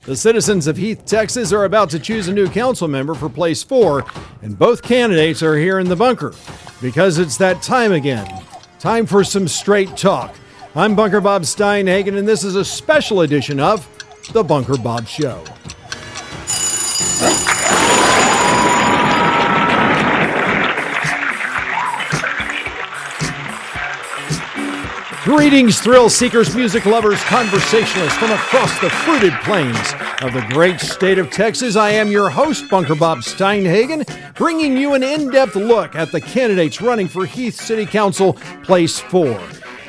The citizens of Heath, Texas are about to choose a new council member for Place 4, and both candidates are here in the bunker because it's that time again. Time for some straight talk. I'm Bunker Bob Steinhagen, and this is a special edition of The Bunker Bob Show. Greetings, thrill seekers, music lovers, conversationalists from across the fruited plains of the great state of Texas. I am your host, Bunker Bob Steinhagen, bringing you an in-depth look at the candidates running for Heath City Council Place 4.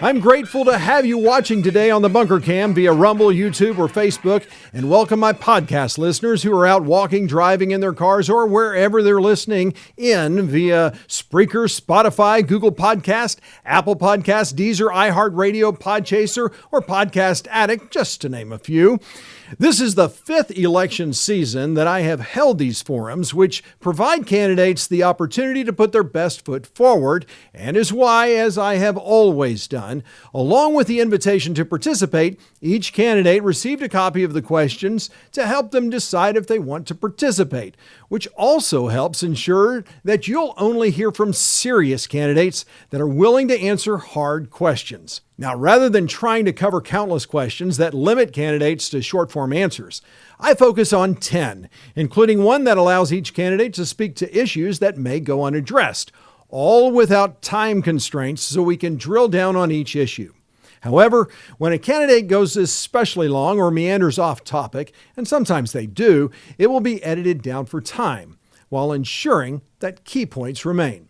I'm grateful to have you watching today on the Bunker Cam via Rumble, YouTube, or Facebook, and welcome my podcast listeners who are out walking, driving in their cars, or wherever they're listening in via Spreaker, Spotify, Google Podcast, Apple Podcast, Deezer, iHeartRadio, Podchaser, or Podcast Addict, just to name a few. This is the fifth election season that I have held these forums, which provide candidates the opportunity to put their best foot forward, and is why, as I have always done, along with the invitation to participate, each candidate received a copy of the questions to help them decide if they want to participate, which also helps ensure that you'll only hear from serious candidates that are willing to answer hard questions. Now, rather than trying to cover countless questions that limit candidates to short-form answers, I focus on 10, including one that allows each candidate to speak to issues that may go unaddressed, all without time constraints so we can drill down on each issue. However, when a candidate goes especially long or meanders off topic, and sometimes they do, it will be edited down for time, while ensuring that key points remain.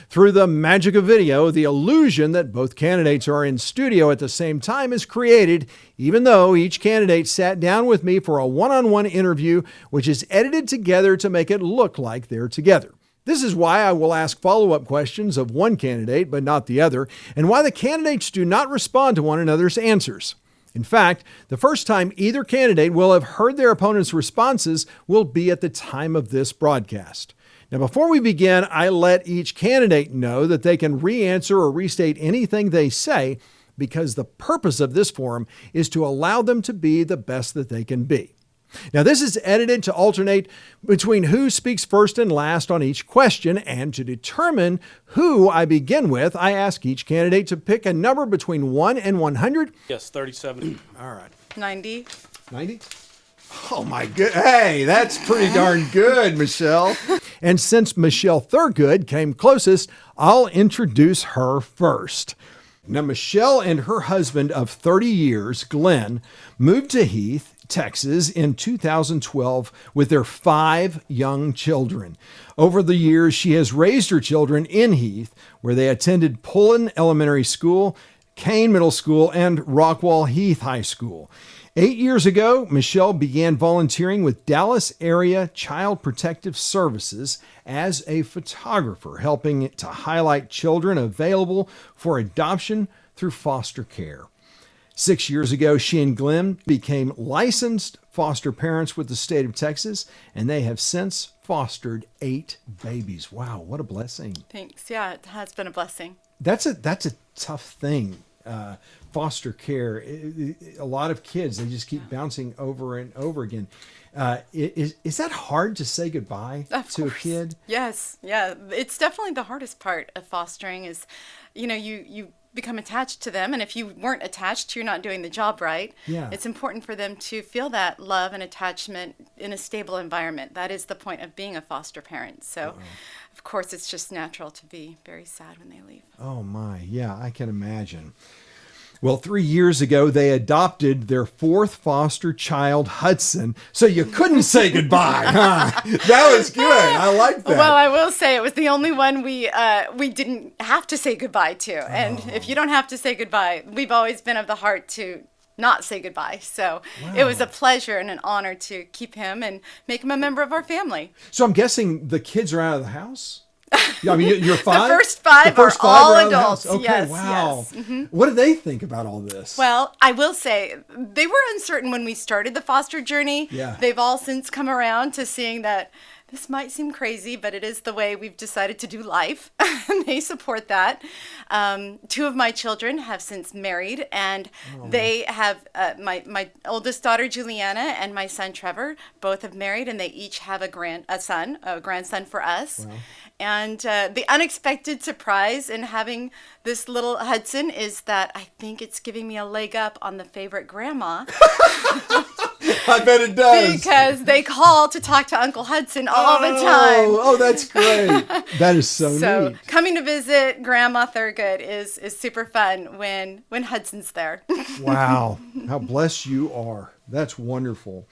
Through the magic of video, the illusion that both candidates are in studio at the same time is created, even though each candidate sat down with me for a one-on-one interview, which is edited together to make it look like they're together. This is why I will ask follow-up questions of one candidate but not the other, and why the candidates do not respond to one another's answers. In fact, the first time either candidate will have heard their opponent's responses will be at the time of this broadcast. Now, before we begin, I let each candidate know that they can re-answer or restate anything they say because the purpose of this forum is to allow them to be the best that they can be. Now, this is edited to alternate between who speaks first and last on each question, and to determine who I begin with, I ask each candidate to pick a number between 1 and 100. Yes, 37. All right. 90. 90? Oh my good. Hey, that's pretty darn good, Michelle. And since Michelle Thurgood came closest, I'll introduce her first. Now, Michelle and her husband of 30 years, Glenn, moved to Heath, Texas in 2012 with their 5 young children. Over the years, she has raised her children in Heath, where they attended Pullen Elementary School, Kane Middle School, and Rockwall Heath High School. 8 years ago, Michelle began volunteering with Dallas Area Child Protective Services as a photographer, helping to highlight children available for adoption through foster care. 6 years ago, she and Glenn became licensed foster parents with the state of Texas, and they have since fostered 8 babies. Wow, what a blessing. Thanks. Yeah, it has been a blessing. That's a tough thing. Foster care. A lot of kids, they just keep bouncing over and over again. Is that hard to say goodbye to a kid? Yes. Yeah. It's definitely the hardest part of fostering is, you become attached to them. And if you weren't attached, you're not doing the job right. Yeah. It's important for them to feel that love and attachment in a stable environment. That is the point of being a foster parent. So, of course, it's just natural to be very sad when they leave. Oh, my. Yeah, I can imagine. Well, 3 years ago, they adopted their 4th foster child, Hudson. So you couldn't say goodbye, huh? That was good. I like that. Well, I will say it was the only one we didn't have to say goodbye to. And if you don't have to say goodbye, we've always been of the heart to not say goodbye. So It was a pleasure and an honor to keep him and make him a member of our family. So I'm guessing the kids are out of the house? Yeah, I mean, you're five? The first five are all adults. Okay, yes, wow. yes. Mm-hmm. What do they think about all this? Well, I will say they were uncertain when we started the foster journey. Yeah. They've all since come around to seeing that this might seem crazy, but it is the way we've decided to do life. And they support that. 2 of my children have since married, and they have my oldest daughter Juliana and my son Trevor both have married, and they each have a grandson for us. Wow. And the unexpected surprise in having this little Hudson is that I think it's giving me a leg up on the favorite grandma. I bet it does. Because they call to talk to Uncle Hudson all the time. Oh, that's great. That is so neat. Coming to visit Grandma Thurgood is super fun when Hudson's there. Wow. How blessed you are. That's wonderful.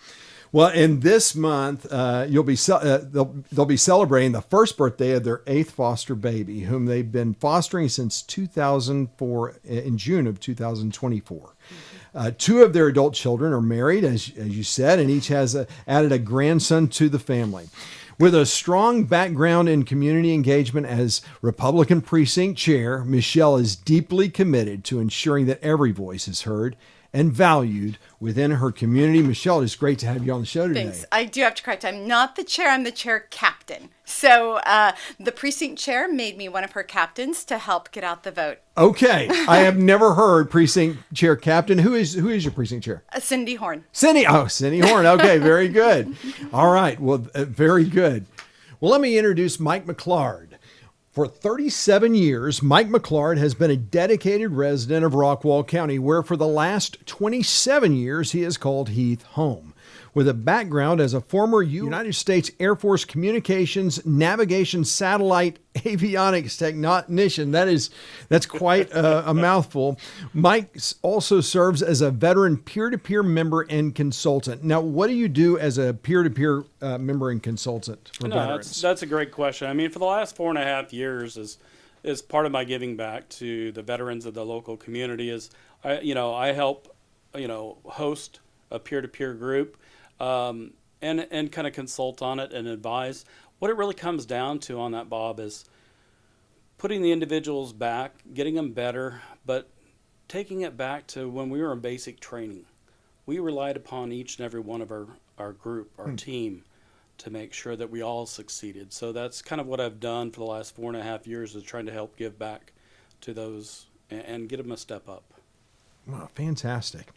Well, in this month, they'll be celebrating the first birthday of their 8th foster baby, whom they've been fostering since 2004, in June of 2024. 2 of their adult children are married, as you said, and each has added a grandson to the family. With a strong background in community engagement as Republican Precinct Chair, Michelle is deeply committed to ensuring that every voice is heard and valued within her community. Michelle, it's great to have you on the show today. Thanks. I do have to correct. I'm not the chair. I'm the chair captain. So the precinct chair made me one of her captains to help get out the vote. Okay. I have never heard precinct chair captain. Who is your precinct chair? Cindy Horn. Cindy Horn. Okay. Very good. All right. Well, very good. Well, let me introduce Mike McClard. For 37 years, Mike McClard has been a dedicated resident of Rockwall County, where for the last 27 years he has called Heath home. With a background as a former United States Air Force communications, navigation, satellite, avionics technician, that's quite a mouthful. Mike also serves as a veteran peer-to-peer member and consultant. Now, what do you do as a peer-to-peer member and consultant for veterans? That's a great question. I mean, for the last 4.5 years, is part of my giving back to the veterans of the local community. I help host a peer-to-peer group. And kind of consult on it and advise. What it really comes down to on that, Bob, is putting the individuals back, getting them better, but taking it back to when we were in basic training. We relied upon each and every one of our group, our team, to make sure that we all succeeded. So that's kind of what I've done for the last 4.5 years, is trying to help give back to those and get them a step up. Wow, fantastic.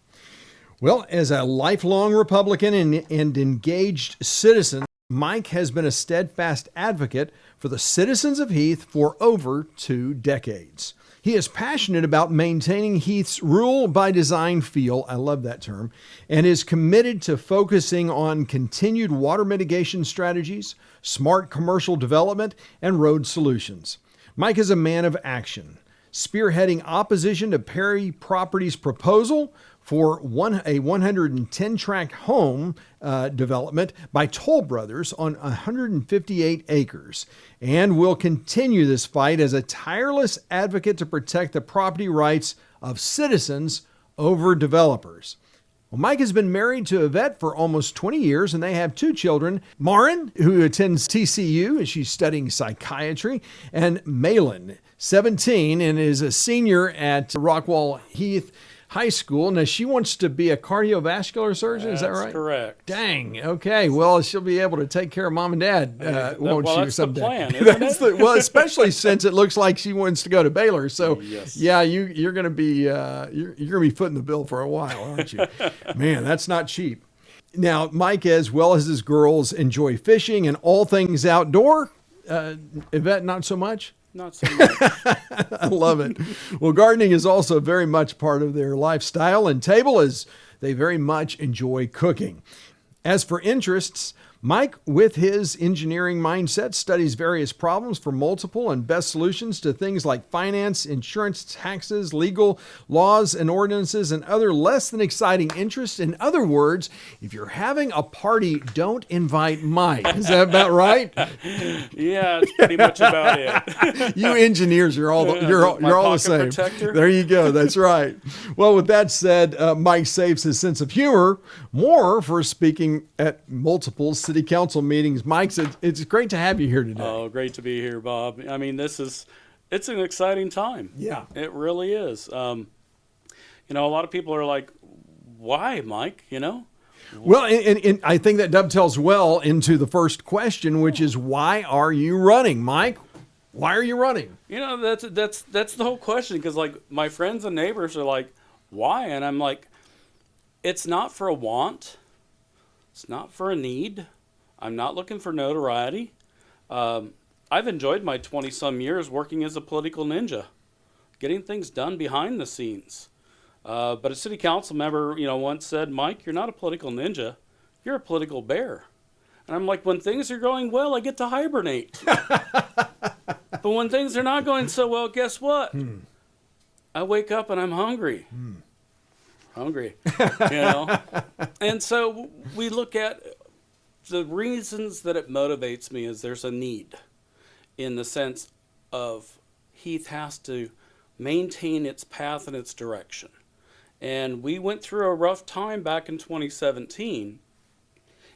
Well, as a lifelong Republican and engaged citizen, Mike has been a steadfast advocate for the citizens of Heath for over 2 decades. He is passionate about maintaining Heath's rule by design feel, I love that term, and is committed to focusing on continued water mitigation strategies, smart commercial development, and road solutions. Mike is a man of action, spearheading opposition to Perry Properties' proposal for a 110-tract home development by Toll Brothers on 158 acres, and will continue this fight as a tireless advocate to protect the property rights of citizens over developers. Well, Mike has been married to Yvette for almost 20 years, and they have 2 children, Marin, who attends TCU, and she's studying psychiatry, and Malin, 17, and is a senior at Rockwall Heath High School. Now, she wants to be a cardiovascular surgeon. Is that right? That's correct. Dang. Okay. Well, she'll be able to take care of mom and dad, won't she? That's someday? the plan, isn't it? Well, especially since it looks like she wants to go to Baylor. So, Yes. yeah, you're going to be you're going to be footing the bill for a while, aren't you? Man, that's not cheap. Now, Mike, as well as his girls, enjoy fishing and all things outdoor. Yvette, not so much. Not so much. I love it. Well, gardening is also very much part of their lifestyle and table, as they very much enjoy cooking. As for interests, Mike, with his engineering mindset, studies various problems for multiple and best solutions to things like finance, insurance, taxes, legal, laws and ordinances, and other less than exciting interests. In other words, if you're having a party, don't invite Mike. Is that about right? Yeah, it's pretty much about it. You engineers, you're all the same. Protector. There you go. That's right. Well, with that said, Mike saves his sense of humor more for speaking at multiple city city council meetings. Mike, it's great to have you here today. Oh, great to be here, Bob. I mean, it's an exciting time. Yeah. It really is. A lot of people are like, why, Mike, Well, and I think that dovetails well into the first question, which is, why are you running, Mike? Why are you running? That's the whole question, because like my friends and neighbors are like, why? And I'm like, it's not for a want. It's not for a need. I'm not looking for notoriety. I've enjoyed my 20-some years working as a political ninja, getting things done behind the scenes. But a city council member, once said, Mike, you're not a political ninja. You're a political bear. And I'm like, when things are going well, I get to hibernate. But when things are not going so well, guess what? I wake up and I'm hungry. Hungry, And so we look at the reasons that it motivates me is there's a need in the sense of Heath has to maintain its path and its direction. And we went through a rough time back in 2017,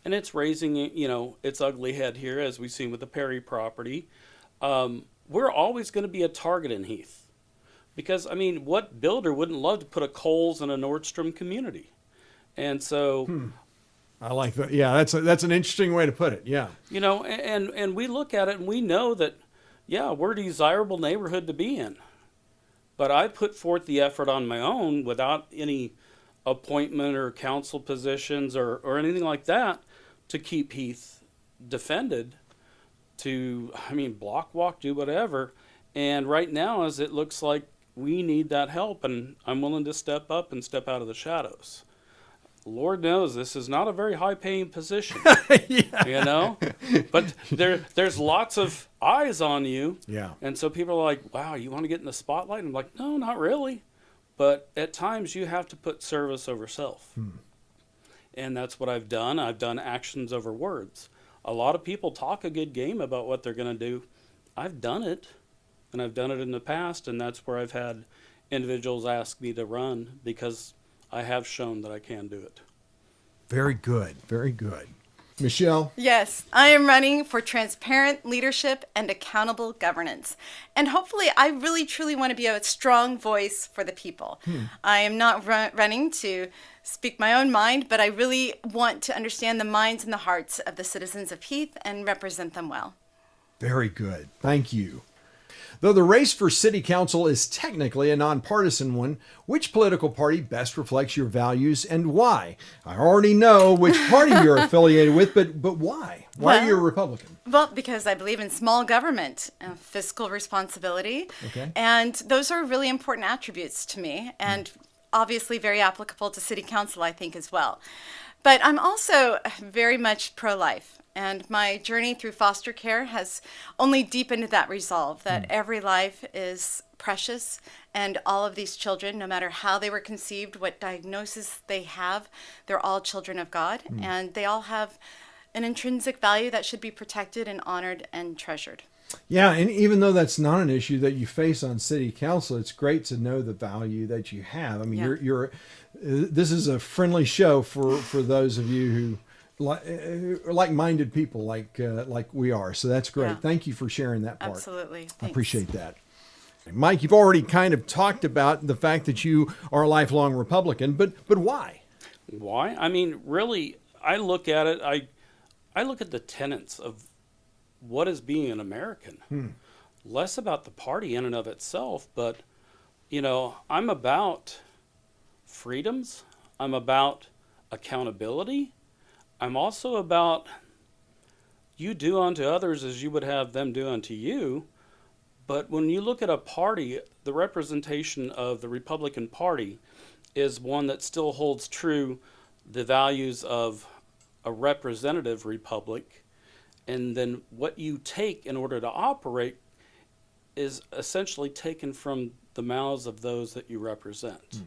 and it's raising, its ugly head here, as we've seen with the Perry property. We're always going to be a target in Heath. Because, what builder wouldn't love to put a Kohl's in a Nordstrom community? And so... I like that. Yeah, that's an interesting way to put it. Yeah. And we look at it and we know that, we're a desirable neighborhood to be in. But I put forth the effort on my own without any appointment or council positions or anything like that to keep Heath defended, to, block walk, do whatever. And right now, as it looks like we need that help, and I'm willing to step up and step out of the shadows. Lord knows this is not a very high-paying position, But there's lots of eyes on you. Yeah. And so people are like, wow, you want to get in the spotlight? And I'm like, no, not really. But at times you have to put service over self. And that's what I've done. I've done actions over words. A lot of people talk a good game about what they're going to do. I've done it. And I've done it in the past, and that's where I've had individuals ask me to run because I have shown that I can do it. Very good. Very good. Michelle? Yes, I am running for transparent leadership and accountable governance. And hopefully, I really, truly want to be a strong voice for the people. I am not running to speak my own mind, but I really want to understand the minds and the hearts of the citizens of Heath and represent them well. Very good. Thank you. Though the race for city council is technically a nonpartisan one, which political party best reflects your values and why? I already know which party you're affiliated with, but why? Why are you a Republican? Well, because I believe in small government, fiscal responsibility, and those are really important attributes to me, and obviously very applicable to city council, I think, as well. But I'm also very much pro-life. And my journey through foster care has only deepened that resolve that every life is precious, and all of these children, no matter how they were conceived, what diagnosis they have, they're all children of God, and they all have an intrinsic value that should be protected and honored and treasured. Yeah, and even though that's not an issue that you face on city council, it's great to know the value that you have. You're this is a friendly show for those of you who like-minded people like we are. So that's great. Yeah. Thank you for sharing that part. Absolutely. Thanks. I appreciate that. Mike, you've already kind of talked about the fact that you are a lifelong Republican, but why? Why? Really, I look at it, I look at the tenets of what is being an American. Less about the party in and of itself, but, I'm about freedoms. I'm about accountability. I'm also about you do unto others as you would have them do unto you. But when you look at a party, the representation of the Republican Party is one that still holds true the values of a representative republic. And then what you take in order to operate is essentially taken from the mouths of those that you represent.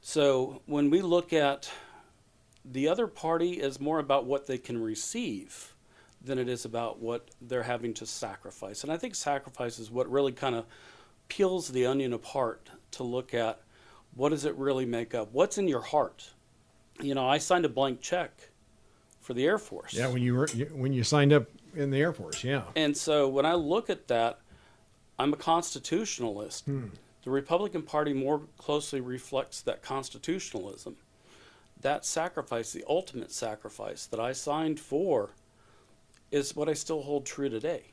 So when we look at the other party is more about what they can receive than it is about what they're having to sacrifice. And I think sacrifice is what really kind of peels the onion apart to look at what does it really make up? What's in your heart? I signed a blank check for the Air Force. Yeah, when you signed up in the Air Force, yeah. And so when I look at that, I'm a constitutionalist. The Republican Party more closely reflects that constitutionalism. That sacrifice, the ultimate sacrifice that I signed for, is what I still hold true today.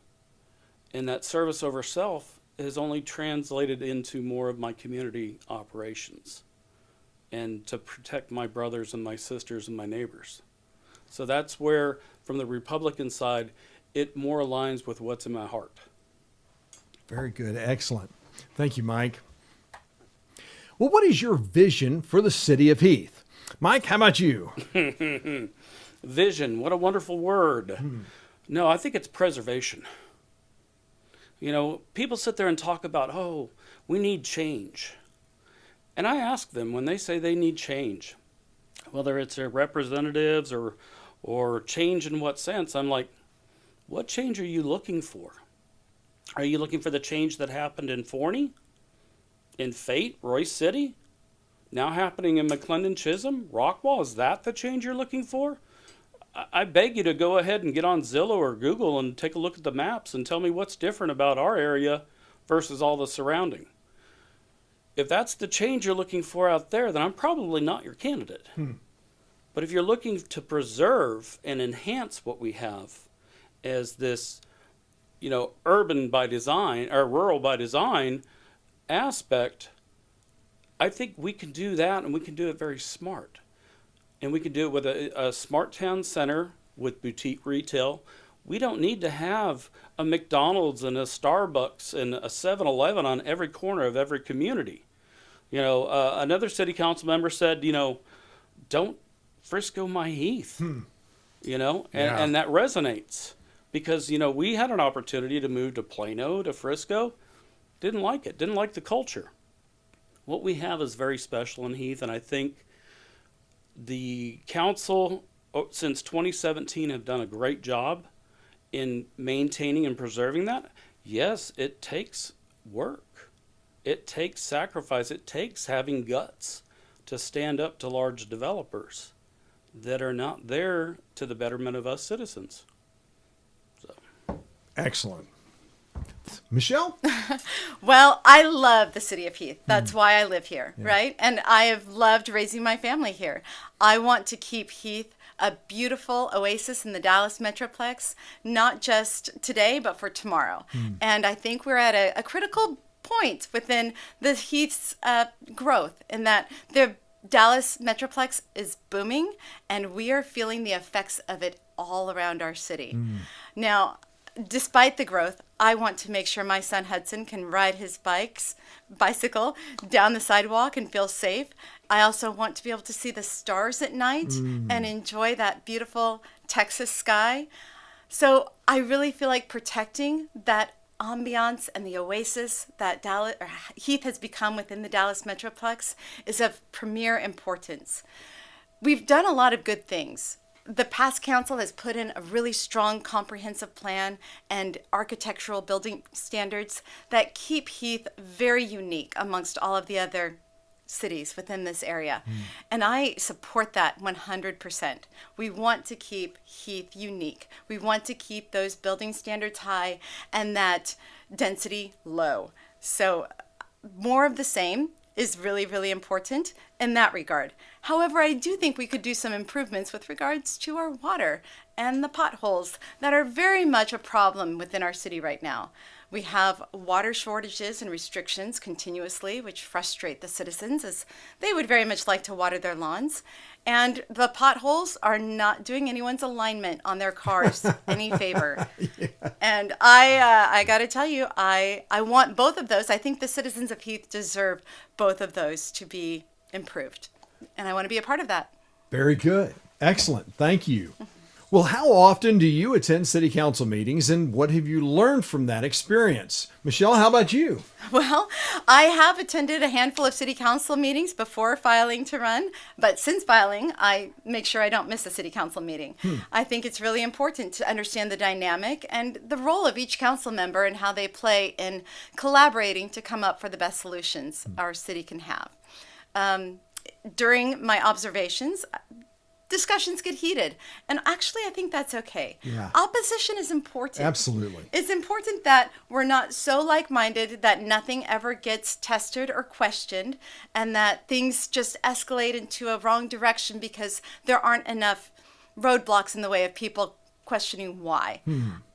And that service over self has only translated into more of my community operations and to protect my brothers and my sisters and my neighbors. So that's where, from the Republican side, it more aligns with what's in my heart. Very good. Excellent. Thank you, Mike. Well, what is your vision for the city of Heath? Mike, how about you? Vision, what a wonderful word. No, I think it's preservation. You know, people sit there and talk about, oh, we need change. And I ask them when they say they need change, whether it's their representatives or change in what sense, I'm like, what change are you looking for? Are you looking for the change that happened in Forney, in Fate, Royce City, now happening in McClendon, Chisholm, Rockwall? Is that the change you're looking for? I beg you to go ahead and get on Zillow or Google and take a look at the maps and tell me what's different about our area versus all the surrounding. If that's the change you're looking for out there, then I'm probably not your candidate. But if you're looking to preserve and enhance what we have as this, you know, urban by design or rural by design aspect, I think we can do that, and we can do it very smart. And we can do it with a smart town center with boutique retail. We don't need to have a McDonald's and a Starbucks and a 7-Eleven on every corner of every community. You know, another city council member said, you know, don't Frisco my Heath. You know, and that resonates because, you know, we had an opportunity to move to Plano, to Frisco. Didn't like it, didn't like the culture. What we have is very special in Heath, and I think the council since 2017 have done a great job in maintaining and preserving that. Yes, it takes work. It takes sacrifice. It takes having guts to stand up to large developers that are not there to the betterment of us citizens. So. Excellent. Michelle? Well, I love the city of Heath. That's why I live here, right? And I have loved raising my family here. I want to keep Heath a beautiful oasis in the Dallas Metroplex, not just today, but for tomorrow. And I think we're at a critical point within the Heath's growth in that the Dallas Metroplex is booming, and we are feeling the effects of it all around our city. Now, despite the growth, I want to make sure my son Hudson can ride his bicycle down the sidewalk and feel safe. I also want to be able to see the stars at night and enjoy that beautiful Texas sky. So I really feel like protecting that ambiance and the oasis that Heath has become within the Dallas Metroplex is of premier importance. We've done a lot of good things. The past council has put in a really strong comprehensive plan and architectural building standards that keep Heath very unique amongst all of the other cities within this area. And I support that 100%. We want to keep Heath unique. We want to keep those building standards high and that density low. So more of the same is really, really important in that regard. However, I do think we could do some improvements with regards to our water and the potholes that are very much a problem within our city right now. We have water shortages and restrictions continuously, which frustrate the citizens as they would very much like to water their lawns. And the potholes are not doing anyone's alignment on their cars any favor. And I got to tell you, I want both of those. I think the citizens of Heath deserve both of those to be improved. And I want to be a part of that. Very good. Excellent. Thank you. Well, how often do you attend city council meetings, and what have you learned from that experience? Michelle, how about you? Well, I have attended a handful of city council meetings before filing to run, but since filing, I make sure I don't miss a city council meeting. I think it's really important to understand the dynamic and the role of each council member and how they play in collaborating to come up for the best solutions our city can have. During my observations, discussions get heated. And actually, I think that's okay. Yeah. Opposition is important. Absolutely. It's important that we're not so like-minded that nothing ever gets tested or questioned, and that things just escalate into a wrong direction because there aren't enough roadblocks in the way of people questioning why.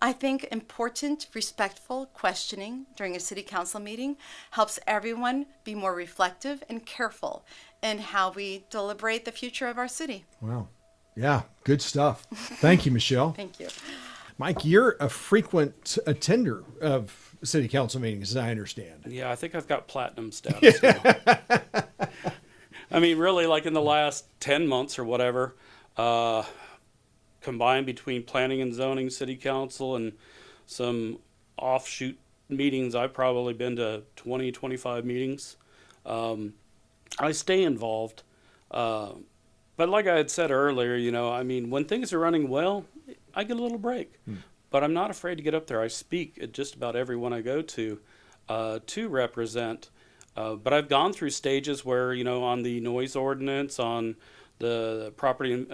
I think important, respectful questioning during a city council meeting helps everyone be more reflective and careful in how we deliberate the future of our city. Wow. Yeah, good stuff. Thank you, Michelle. Thank you. Mike, you're a frequent attender of city council meetings, as I understand. Yeah, I think I've got platinum status now. I mean, really, like in the last 10 months or whatever, combined between planning and zoning, city council, and some offshoot meetings, I've probably been to 20, 25 meetings. I stay involved. But like I had said earlier, I mean, when things are running well, I get a little break. But I'm not afraid to get up there. I speak at just about every one I go to represent. But I've gone through stages where, on the noise ordinance, on the property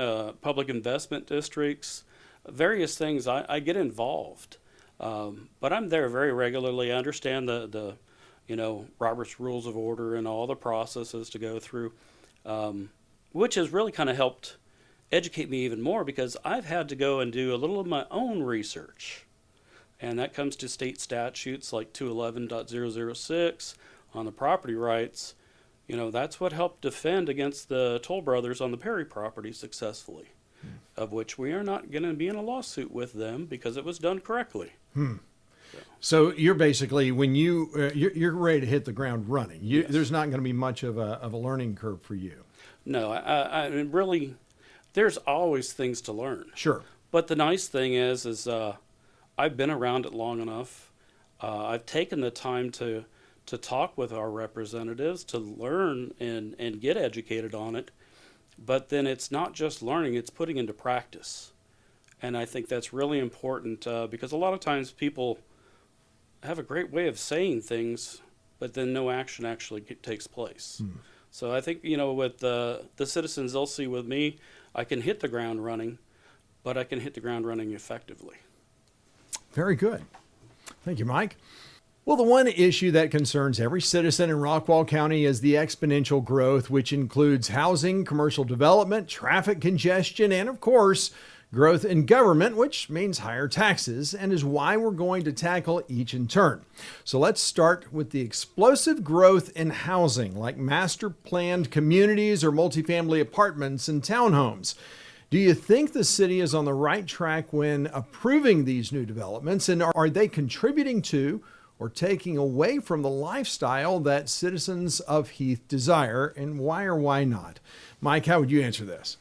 public investment districts, various things, I get involved. But I'm there very regularly. I understand the Robert's Rules of Order and all the processes to go through, which has really kind of helped educate me even more, because I've had to go and do a little of my own research. And that comes to state statutes like 211.006 on the property rights. That's what helped defend against the Toll Brothers on the Perry property successfully, of which we are not going to be in a lawsuit with them because it was done correctly. So you're basically, when you're ready to hit the ground running, there's not going to be much of a learning curve for you. No, I mean, really, there's always things to learn. Sure. But the nice thing is I've been around it long enough. I've taken the time to talk with our representatives, to learn and get educated on it. But then it's not just learning, it's putting into practice. And I think that's really important because a lot of times people have a great way of saying things, but then no action actually takes place. So I think, with the citizens, they'll see with me, I can hit the ground running, but I can hit the ground running effectively. Very good. Thank you, Mike. Well, the one issue that concerns every citizen in Rockwall County is the exponential growth, which includes housing, commercial development, traffic congestion, and of course, growth in government, which means higher taxes, and is why we're going to tackle each in turn. So let's start with the explosive growth in housing, like master planned communities or multifamily apartments and townhomes. Do you think the city is on the right track when approving these new developments, and are they contributing to or taking away from the lifestyle that citizens of Heath desire, and why or why not? Mike, how would you answer this?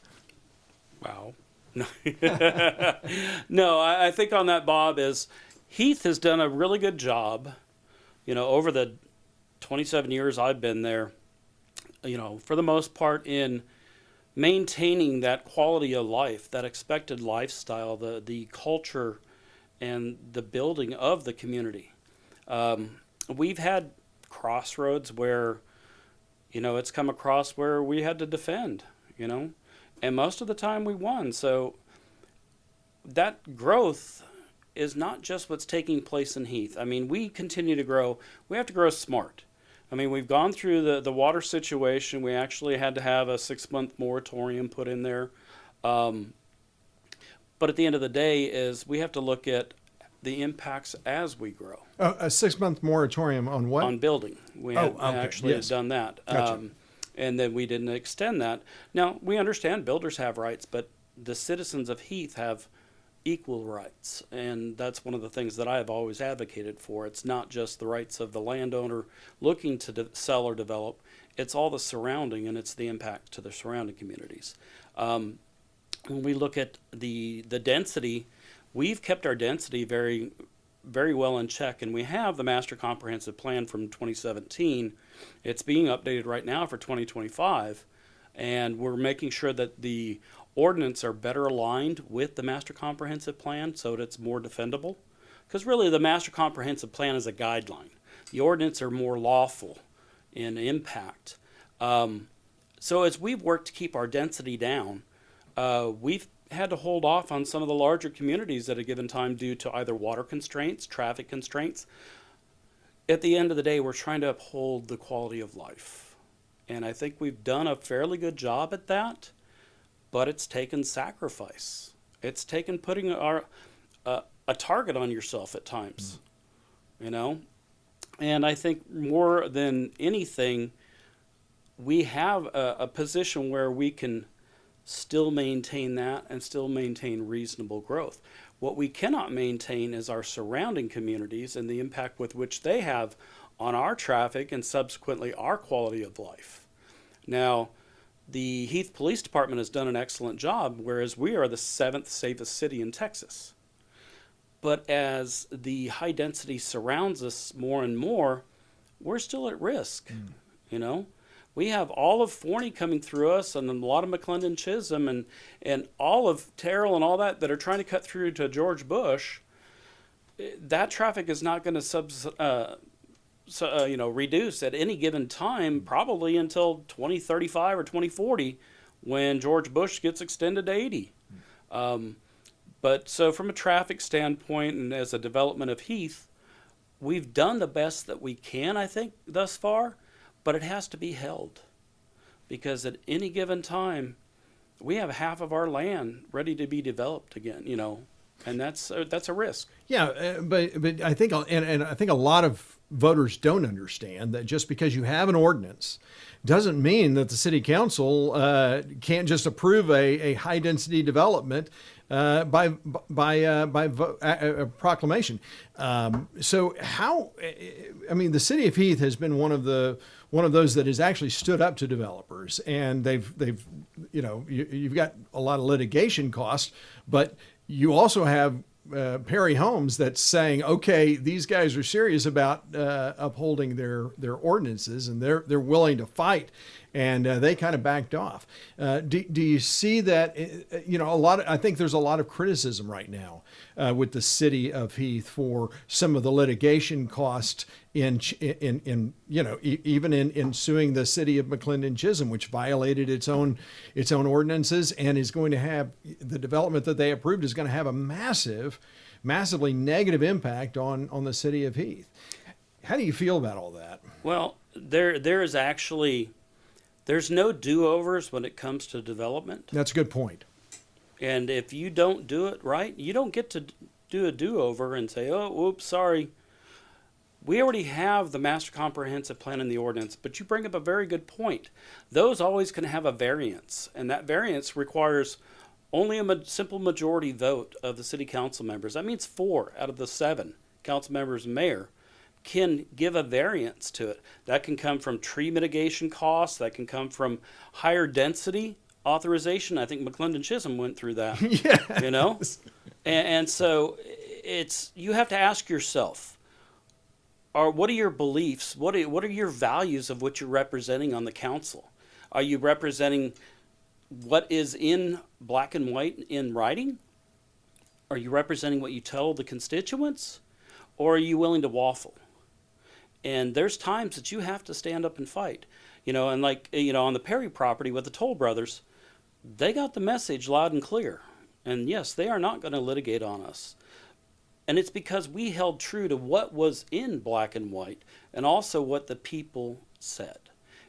Wow. No, I think on that, Bob, is Heath has done a really good job, over the 27 years I've been there, for the most part, in maintaining that quality of life, that expected lifestyle, the culture and the building of the community. We've had crossroads where, it's come across where we had to defend, and most of the time we won. So that growth is not just what's taking place in Heath. I mean, we continue to grow. We have to grow smart. I mean, we've gone through the water situation. We actually had to have a 6-month moratorium put in there. But at the end of the day is we have to look at the impacts as we grow. A 6-month moratorium on what? On building. We actually have done that. Gotcha. And then we didn't extend that. Now, we understand builders have rights, but the citizens of Heath have equal rights. And that's one of the things that I have always advocated for. It's not just the rights of the landowner looking to sell or develop. It's all the surrounding, and it's the impact to the surrounding communities. When we look at the density, we've kept our density very, very well in check, and we have the Master Comprehensive Plan from 2017. It's being updated right now for 2025, and we're making sure that the ordinance are better aligned with the Master Comprehensive Plan so that it's more defendable. Because really the Master Comprehensive Plan is a guideline. The ordinance are more lawful in impact. So as we've worked to keep our density down, We've had to hold off on some of the larger communities at a given time due to either water constraints, traffic constraints. At the end of the day, we're trying to uphold the quality of life. And I think we've done a fairly good job at that, but it's taken sacrifice. It's taken putting a target on yourself at times, you know? And I think more than anything, we have a position where we can still maintain that and still maintain reasonable growth. What we cannot maintain is our surrounding communities and the impact with which they have on our traffic and subsequently our quality of life. Now, the Heath Police Department has done an excellent job, whereas we are the 7th safest city in Texas. But as the high density surrounds us more and more, we're still at risk, you know? We have all of Forney coming through us and a lot of McClendon Chisholm and all of Terrell and all that are trying to cut through to George Bush. That traffic is not going to reduce at any given time, probably until 2035 or 2040 when George Bush gets extended to 80. But so from a traffic standpoint and as a development of Heath, we've done the best that we can, I think, thus far. But it has to be held, because at any given time, we have half of our land ready to be developed again, you know, and that's a risk. Yeah, but I think and I think a lot of voters don't understand that just because you have an ordinance doesn't mean that the city council can't just approve a high density development by proclamation. So how? I mean, the city of Heath has been one of those that has actually stood up to developers, and they've you've got a lot of litigation costs, but you also have Perry Homes that's saying, okay, these guys are serious about upholding their ordinances, and they're willing to fight, and they kind of backed off. Do you see that? I think there's a lot of criticism right now with the city of Heath for some of the litigation costs in suing the city of McClendon Chisholm, which violated its own ordinances, and is going to have the development that they approved is going to have a massively negative impact on the city of Heath. How do you feel about all that? Well, there's no do-overs when it comes to development. That's a good point. And if you don't do it right, you don't get to do a do-over and say, oh, whoops, sorry. We already have the master comprehensive plan in the ordinance, but you bring up a very good point. Those always can have a variance, and that variance requires only a simple majority vote of the city council members. That means 4 out of the 7 council members and mayor can give a variance to it. That can come from tree mitigation costs. That can come from higher density authorization. I think McClendon Chisholm went through that. Yes. You know? And so you have to ask yourself, what are your beliefs? What are your values of what you're representing on the council? Are you representing what is in black and white in writing? Are you representing what you tell the constituents? Or are you willing to waffle? And there's times that you have to stand up and fight. And on the Perry property with the Toll Brothers, they got the message loud and clear. And yes, they are not going to litigate on us. And it's because we held true to what was in black and white and also what the people said.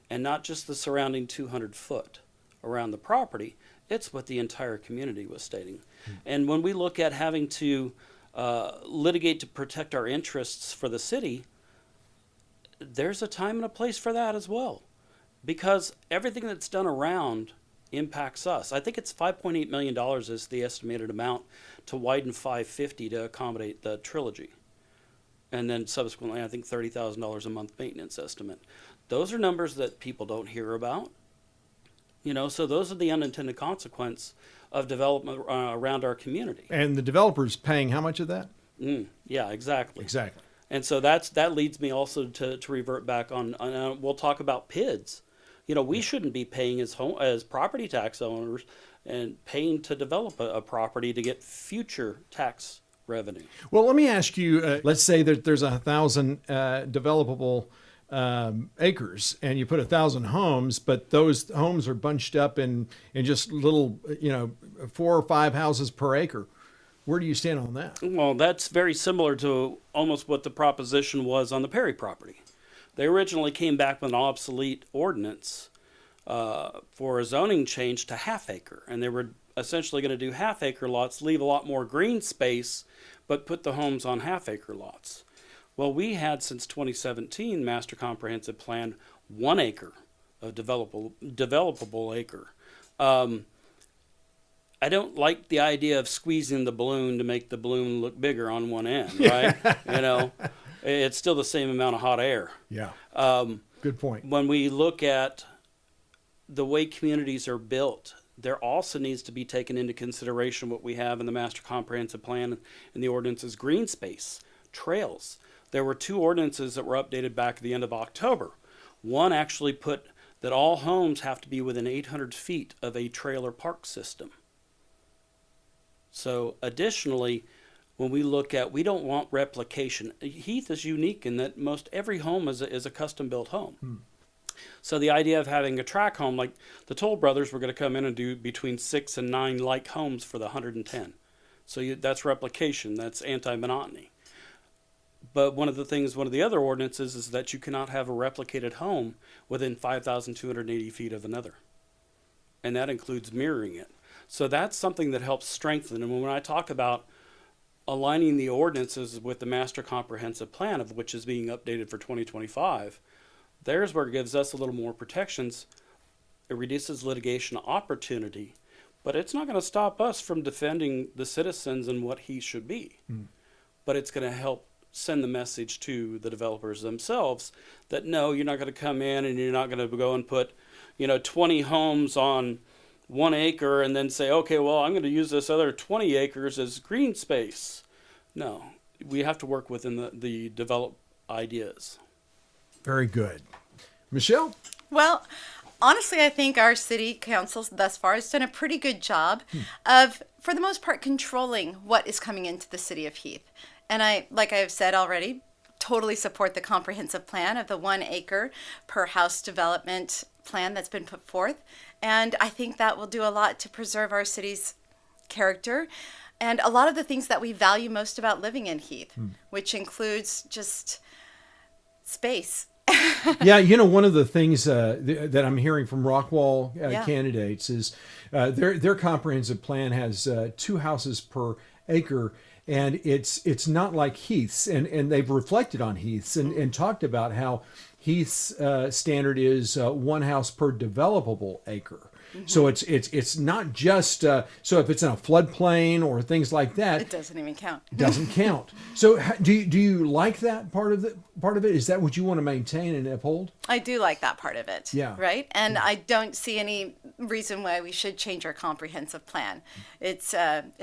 And not just the surrounding 200 foot around the property, it's what the entire community was stating. And when we look at having to litigate to protect our interests for the city, there's a time and a place for that as well. Because everything that's done around impacts us. I think it's $5.8 million is the estimated amount to widen 550 to accommodate the trilogy. And then subsequently, I think $30,000 a month maintenance estimate. Those are numbers that people don't hear about. So those are the unintended consequence of development around our community. And the developer's paying how much of that? Yeah, exactly. Exactly. And so that leads me also to revert back on we'll talk about PIDs. We shouldn't be paying as property tax owners and paying to develop a property to get future tax revenue. Well, let me ask you, let's say that there's 1,000 developable acres and you put 1,000 homes, but those homes are bunched up in just little, 4 or 5 houses per acre. Where do you stand on that? Well, that's very similar to almost what the proposition was on the Perry property. They originally came back with an obsolete ordinance for a zoning change to half acre, and they were essentially going to do half acre lots, leave a lot more green space, but put the homes on half acre lots. Well, we had since 2017 Master Comprehensive Plan 1 acre of developable acre. I don't like the idea of squeezing the balloon to make the balloon look bigger on one end, right? It's still the same amount of hot air. Yeah. Good point. When we look at the way communities are built, there also needs to be taken into consideration what we have in the Master Comprehensive Plan and the ordinances: green space, trails. There were 2 ordinances that were updated back at the end of October. One actually put that all homes have to be within 800 feet of a trailer park system. So additionally, when we look at, we don't want replication. Heath is unique in that most every home is a custom-built home. So the idea of having a track home, like the Toll Brothers were going to come in and do between 6 and 9 like homes for the 110. So that's replication, that's anti-monotony. But one of the other ordinances is that you cannot have a replicated home within 5,280 feet of another. And that includes mirroring it. So that's something that helps strengthen. And when I talk about aligning the ordinances with the Master Comprehensive Plan, of which is being updated for 2025, there's where it gives us a little more protections. It reduces litigation opportunity, but it's not going to stop us from defending the citizens and what he should be. But it's going to help send the message to the developers themselves that no, you're not going to come in and you're not going to go and put 20 homes on 1 acre and then say, okay, well, I'm going to use this other 20 acres as green space. No, we have to work within the developed ideas. Very good. Michelle? Well, honestly, I think our city council thus far has done a pretty good job of, for the most part, controlling what is coming into the city of Heath. And like I have said already, totally support the comprehensive plan of the 1 acre per house development plan that's been put forth. And I think that will do a lot to preserve our city's character and a lot of the things that we value most about living in Heath, which includes just space. Yeah, one of the things that I'm hearing from Rockwall candidates is their comprehensive plan has 2 houses per acre. And it's not like Heath's, and they've reflected on Heath's and talked about how Heath's standard is 1 house per developable acre. So it's not just so if it's in a floodplain or things like that, it doesn't even count. Doesn't count. So do you like that part of it? Is that what you want to maintain and uphold? I do like that part of it. Yeah. Right. And I don't see any reason why we should change our comprehensive plan. It's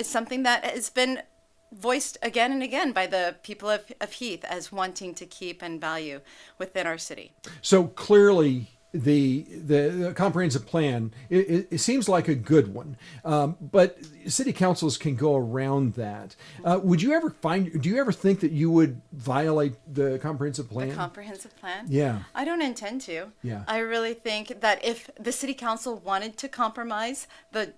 something that has been voiced again and again by the people of Heath as wanting to keep and value within our city. So clearly the comprehensive plan, it seems like a good one, but city councils can go around that. Do you ever think that you would violate the comprehensive plan? The comprehensive plan? Yeah. I don't intend to. Yeah. I really think that if the city council wanted to compromise the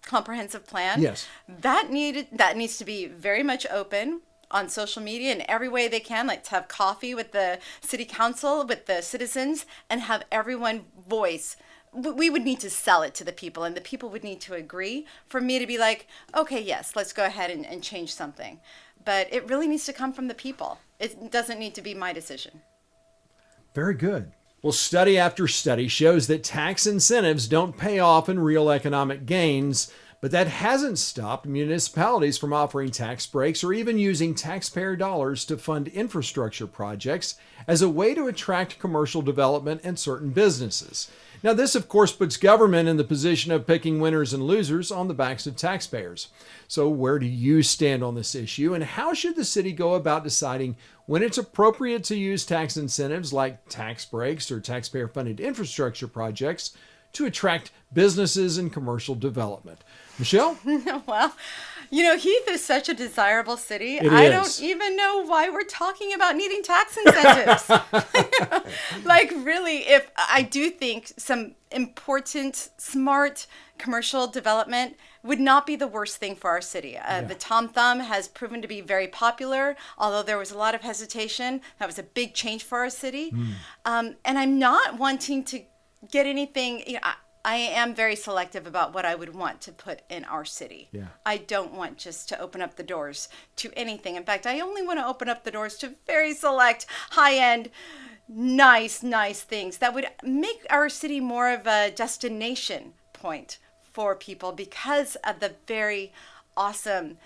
comprehensive plan, yes, that needs to be very much open on social media in every way they can, like to have coffee with the city council, with the citizens, and have everyone voice. We would need to sell it to the people, and the people would need to agree for me to be like, okay, yes, let's go ahead and change something. But it really needs to come from the people. It doesn't need to be my decision. Very good. Well, study after study shows that tax incentives don't pay off in real economic gains, but that hasn't stopped municipalities from offering tax breaks or even using taxpayer dollars to fund infrastructure projects as a way to attract commercial development and certain businesses. Now, this, of course, puts government in the position of picking winners and losers on the backs of taxpayers. So where do you stand on this issue, and how should the city go about deciding when it's appropriate to use tax incentives like tax breaks or taxpayer-funded infrastructure projects to attract businesses and commercial development. Michelle? Well, Heath is such a desirable city. I don't even know why we're talking about needing tax incentives. Like, really, if I do think some important, smart commercial development would not be the worst thing for our city. The Tom Thumb has proven to be very popular, although there was a lot of hesitation. That was a big change for our city. And I'm not wanting to get anything, I am very selective about what I would want to put in our city. Yeah. I don't want just to open up the doors to anything. In fact, I only want to open up the doors to very select, high-end, nice things that would make our city more of a destination point for people because of the very awesome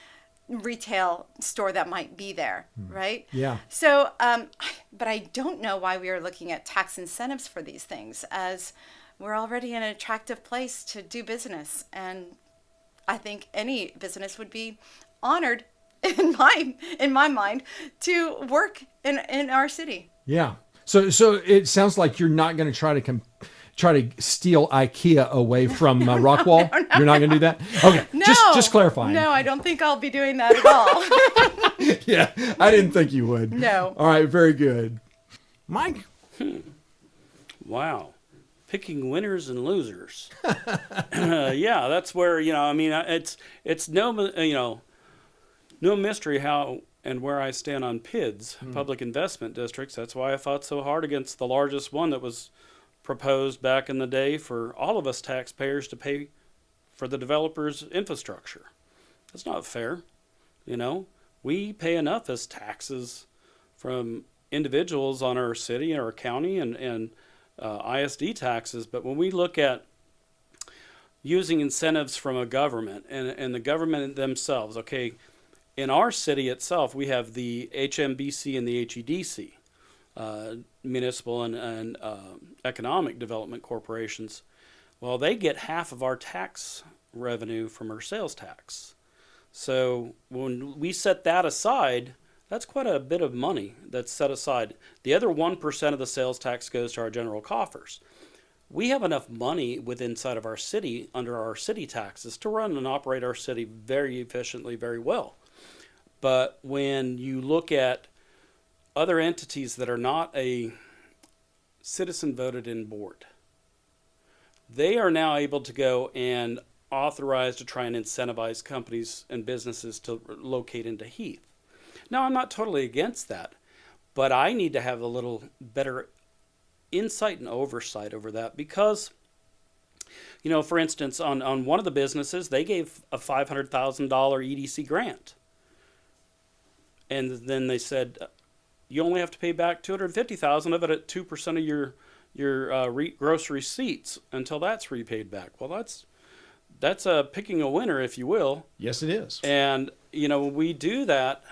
retail store that might be there, right? Yeah. So, but I don't know why we are looking at tax incentives for these things, as we're already in an attractive place to do business. And I think any business would be honored in my mind to work in our city. Yeah. So it sounds like you're not going to try to steal IKEA away from Rockwall. No. You're not going to do that? Okay. No. Just clarifying. No, I don't think I'll be doing that at all. Yeah. I didn't think you would. No. All right. Very good. Mike? Wow. Picking winners and losers. Yeah, that's where, it's no mystery how and where I stand on PIDs, public investment districts. That's why I fought so hard against the largest one that was proposed back in the day for all of us taxpayers to pay for the developer's infrastructure. That's not fair. We pay enough as taxes from individuals on our city and our county and ISD taxes, but when we look at using incentives from a government and the government themselves, okay, in our city itself, we have the HMBC and the HEDC, municipal and economic development corporations. Well, they get half of our tax revenue from our sales tax. So when we set that aside, that's quite a bit of money that's set aside. The other 1% of the sales tax goes to our general coffers. We have enough money inside of our city, under our city taxes, to run and operate our city very efficiently, very well. But when you look at other entities that are not a citizen voted in board, they are now able to go and authorize to try and incentivize companies and businesses to locate into Heath. Now, I'm not totally against that, but I need to have a little better insight and oversight over that because, for instance, on one of the businesses, they gave a $500,000 EDC grant. And then they said, you only have to pay back $250,000 of it at 2% of your gross receipts until that's repaid back. Well, that's picking a winner, if you will. Yes, it is. And, when we do that,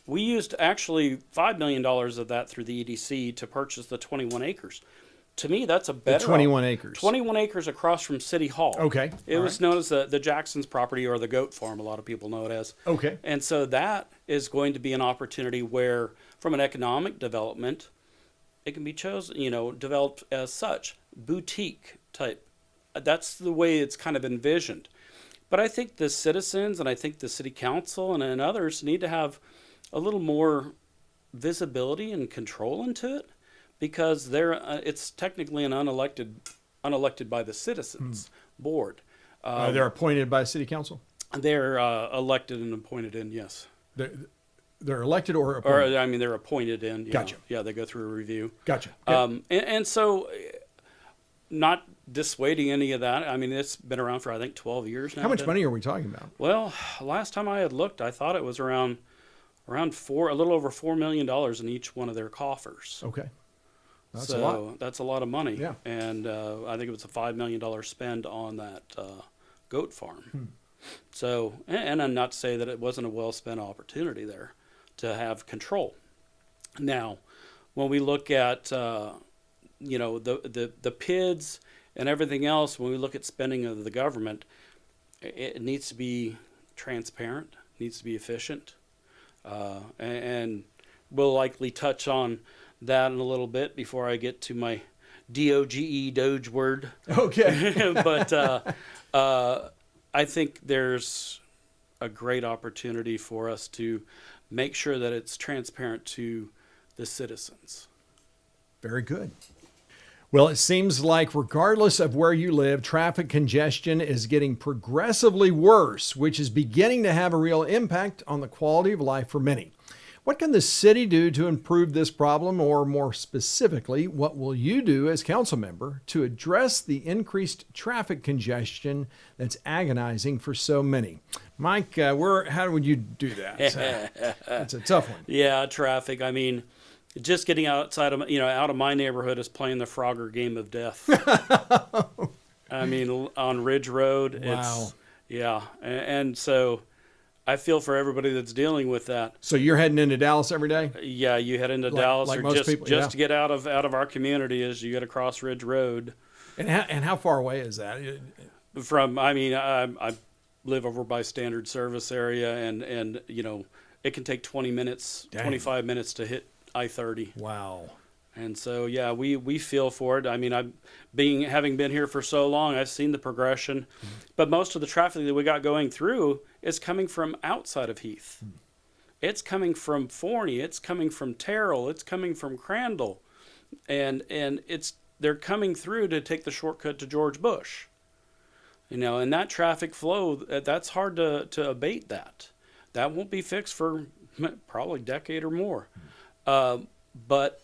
we used actually $5 million of that through the EDC to purchase the 21 acres. To me, that's a better... 21 acres. 21 acres across from City Hall. Okay. It was known as the Jackson's property, or the Goat Farm, a lot of people know it as. Okay. And so that is going to be an opportunity where, from an economic development, it can be chosen, developed as such, boutique type. That's the way it's kind of envisioned. But I think the citizens and I think the city council and others need to have a little more visibility and control into it, because it's technically an unelected by the citizens board. They're appointed by city council? They're elected and appointed in, yes. They're elected or appointed? Or, they're appointed in. Gotcha. Yeah, they go through a review. Gotcha. And so, not dissuading any of that. I mean, it's been around for, I think, 12 years now. How much money are we talking about? Well, last time I had looked, I thought it was around a little over $4 million in each one of their coffers. Okay. That's a lot. That's a lot of money. Yeah. And I think it was a $5 million spend on that goat farm. So, and I'm not to say that it wasn't a well-spent opportunity there to have control. Now, when we look at, the PIDs and everything else, when we look at spending of the government, it needs to be transparent, needs to be efficient. And we'll likely touch on that in a little bit before I get to my DOGE, Doge word. Okay. But I think there's a great opportunity for us to make sure that it's transparent to the citizens. Very good. Well, it seems like regardless of where you live, traffic congestion is getting progressively worse, which is beginning to have a real impact on the quality of life for many. What can the city do to improve this problem, or more specifically, what will you do as council member to address the increased traffic congestion that's agonizing for so many? Mike, how would you do that? That's a tough one. Yeah, traffic. I mean, just getting outside of out of my neighborhood is playing the Frogger game of death. I mean, on Ridge Road, Wow. and so I feel for everybody that's dealing with that. So you're heading into Dallas every day? Yeah, you head into Dallas, like or most just people, yeah. to get out of our community is you got to cross Ridge Road. And how far away is that? From, I mean, I live over by Standard Service area, and it can take 20 minutes, Dang. 25 minutes to hit I-30. Wow. And so, yeah, we feel for it. I mean, having been here for so long, I've seen the progression. But most of the traffic that we got going through is coming from outside of Heath. It's coming from Forney. It's coming from Terrell. It's coming from Crandall. And they're coming through to take the shortcut to George Bush. And that traffic flow, that's hard to abate that. That won't be fixed for probably a decade or more. But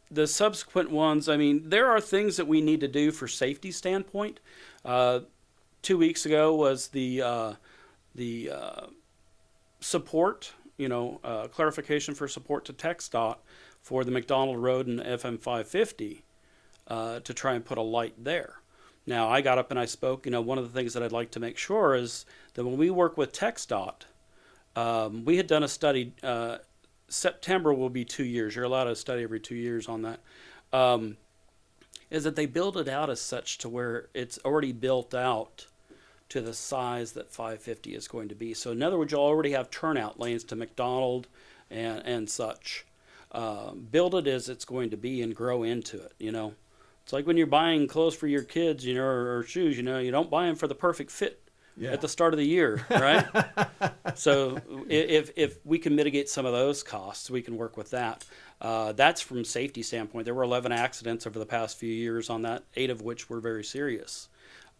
the subsequent ones, I mean, there are things that we need to do for safety standpoint. 2 weeks ago was the support, clarification for support to TxDOT for the McDonald Road and FM 550 to try and put a light there. Now, I got up and I spoke. One of the things that I'd like to make sure is that when we work with TxDOT, we had done a study. September will be 2 years. You're allowed to study every 2 years on that. Is that they build it out as such to where it's already built out to the size that 550 is going to be. So in other words, you'll already have turnout lanes to McDonald and such. Build it as it's going to be and grow into it, It's like when you're buying clothes for your kids, or shoes, you don't buy them for the perfect fit. Yeah. At the start of the year, right? So if we can mitigate some of those costs, we can work with that. That's from safety standpoint. There were 11 accidents over the past few years on that, 8 of which were very serious.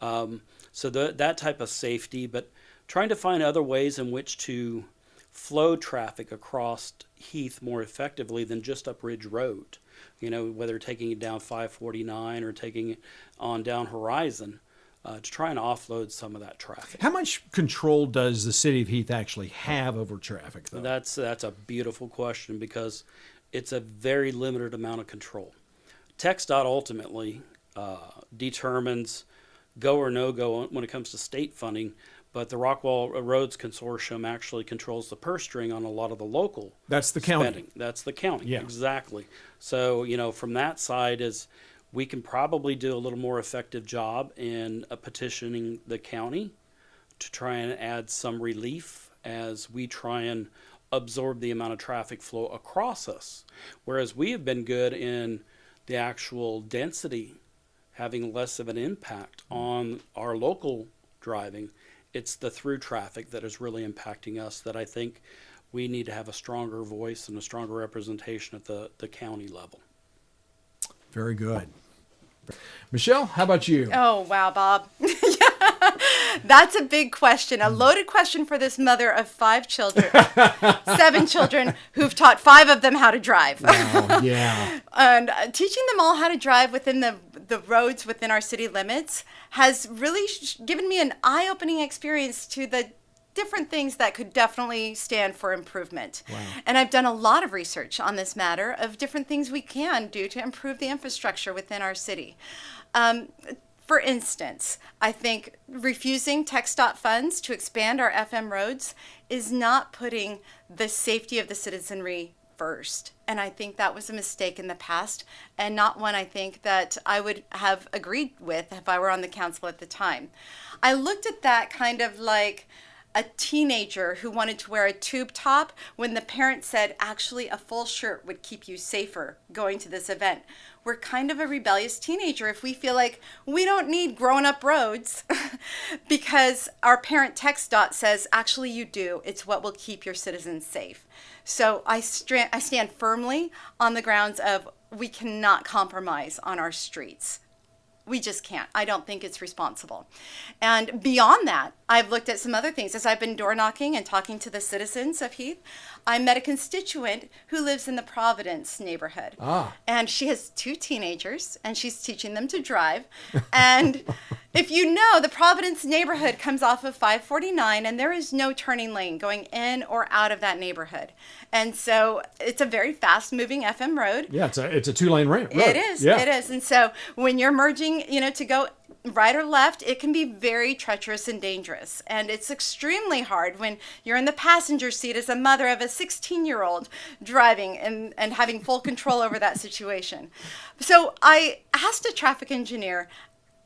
So that type of safety, but trying to find other ways in which to flow traffic across Heath more effectively than just up Ridge Road. Whether taking it down 549 or taking it on down Horizon. To try and offload some of that traffic. How much control does the city of Heath actually have over traffic, though? That's a beautiful question, because it's a very limited amount of control. TxDOT ultimately determines go or no go when it comes to state funding, but the Rockwall Roads Consortium actually controls the purse string on a lot of the local That's the spending. county. That's the county, yeah. Exactly. So, from that side is we can probably do a little more effective job in petitioning the county to try and add some relief as we try and absorb the amount of traffic flow across us. Whereas we have been good in the actual density having less of an impact on our local driving. It's the through traffic that is really impacting us that I think we need to have a stronger voice and a stronger representation at the county level. Very good. Michelle, how about you? Oh, wow, Bob. That's a big question, a loaded question for this mother of 5 children, 7 children, who've taught 5 of them how to drive. Wow, yeah. And teaching them all how to drive within the roads within our city limits has really given me an eye-opening experience to the different things that could definitely stand for improvement. Wow. And I've done a lot of research on this matter of different things we can do to improve the infrastructure within our city. For instance, I think refusing TxDOT funds to expand our FM roads is not putting the safety of the citizenry first. And I think that was a mistake in the past, and not one I think that I would have agreed with if I were on the council at the time. I looked at that kind of like a teenager who wanted to wear a tube top when the parent said actually a full shirt would keep you safer going to this event. we're kind of a rebellious teenager if we feel like we don't need grown-up roads because our parent TxDOT says, actually you do. It's what will keep your citizens safe. So I stand firmly on the grounds of we cannot compromise on our streets. We just can't. I don't think it's responsible. And beyond that, I've looked at some other things. As I've been door knocking and talking to the citizens of Heath, I met a constituent who lives in the Providence neighborhood. And she has 2 teenagers, and she's teaching them to drive. And if you know, the Providence neighborhood comes off of 549, and there is no turning lane going in or out of that neighborhood. And so it's a very fast-moving FM road. Yeah, it's a 2-lane road. It is. Yeah. It is. And so when you're merging, to go right or left, it can be very treacherous and dangerous. And it's extremely hard when you're in the passenger seat as a mother of a 16-year-old driving and having full control over that situation. So I asked a traffic engineer,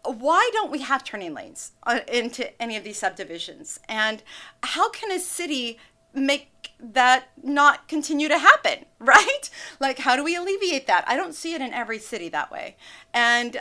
why don't we have turning lanes into any of these subdivisions? And how can a city make that not continue to happen, right? Like, how do we alleviate that? I don't see it in every city that way. And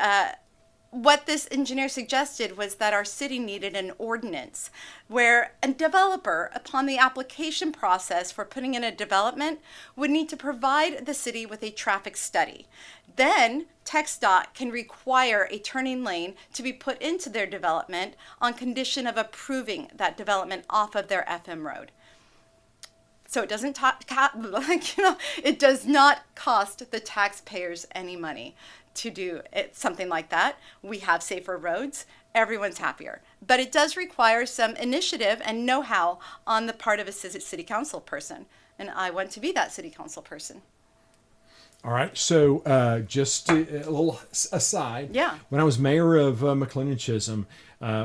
what this engineer suggested was that our city needed an ordinance where a developer, upon the application process for putting in a development, would need to provide the city with a traffic study. Then TxDOT can require a turning lane to be put into their development on condition of approving that development off of their FM road. So it doesn't it does not cost the taxpayers any money to do something like that. We have safer roads. Everyone's happier. But it does require some initiative and know-how on the part of a city council person. And I want to be that city council person. All right. So just a little aside. Yeah. When I was mayor of McLean and Chisholm,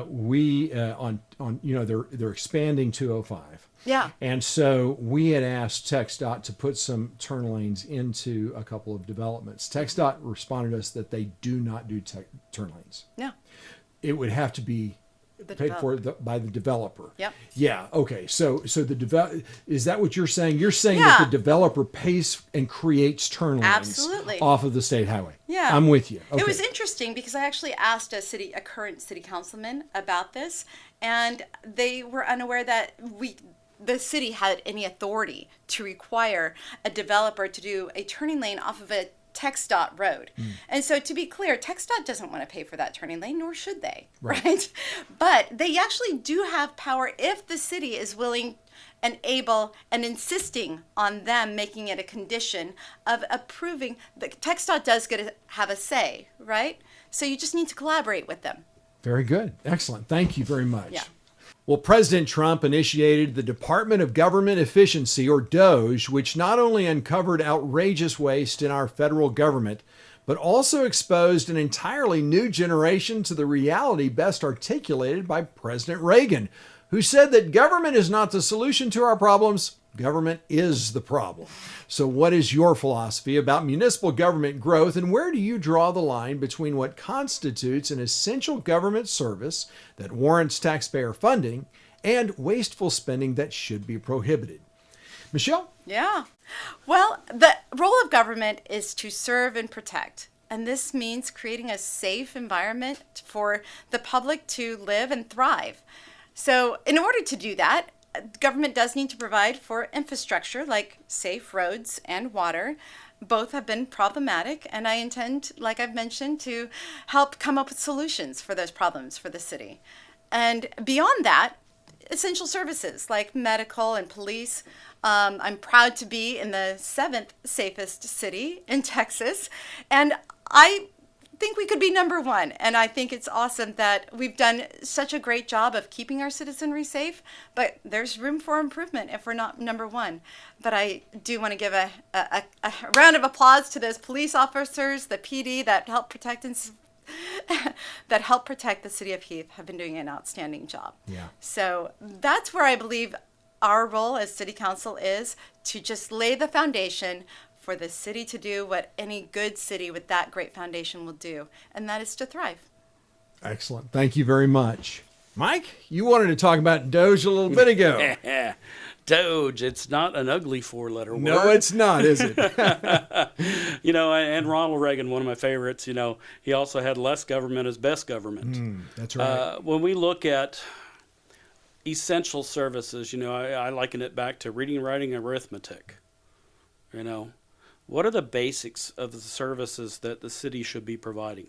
we they're expanding 205. Yeah. And so we had asked TxDOT to put some turn lanes into a couple of developments. TxDOT responded to us that they do not do turn lanes. Yeah. It would have to be paid for by the developer. Yep. Yeah. Okay. So is that what you're saying? You're saying that the developer pays and creates turn lanes Absolutely. Off of the state highway. Yeah. I'm with you. Okay. It was interesting because I actually asked a current city councilman about this, and they were unaware that the city had any authority to require a developer to do a turning lane off of a TxDOT road. And so to be clear, TxDOT doesn't want to pay for that turning lane, nor should they, right? But they actually do have power if the city is willing and able and insisting on them making it a condition of approving. The TxDOT does get to have a say, right? So you just need to collaborate with them. Very good. Excellent. Thank you very much. Yeah. Well, President Trump initiated the Department of Government Efficiency, or DOGE, which not only uncovered outrageous waste in our federal government, but also exposed an entirely new generation to the reality best articulated by President Reagan, who said that government is not the solution to our problems, government is the problem. So what is your philosophy about municipal government growth, and where do you draw the line between what constitutes an essential government service that warrants taxpayer funding and wasteful spending that should be prohibited? Michelle? Yeah. Well, the role of government is to serve and protect. And this means creating a safe environment for the public to live and thrive. So in order to do that, government does need to provide for infrastructure like safe roads and water. Both have been problematic, and I intend, like I've mentioned, to help come up with solutions for those problems for the city. And beyond that, essential services like medical and police. I'm proud to be in the 7th safest city in Texas, and I think we could be number 1. And I think it's awesome that we've done such a great job of keeping our citizenry safe, but there's room for improvement if we're not number 1. But I do want to give a round of applause to those police officers, the PD that help protect the city of Heath have been doing an outstanding job. Yeah. So that's where I believe our role as city council is, to just lay the foundation for the city to do what any good city with that great foundation will do, and that is to thrive. Excellent. Thank you very much. Mike, you wanted to talk about DOGE a little bit ago. Doge. It's not an ugly four-letter word. No, it's not, is it? And Ronald Reagan, one of my favorites, he also had less government is best government. That's right. When we look at essential services, I liken it back to reading, writing, arithmetic. What are the basics of the services that the city should be providing?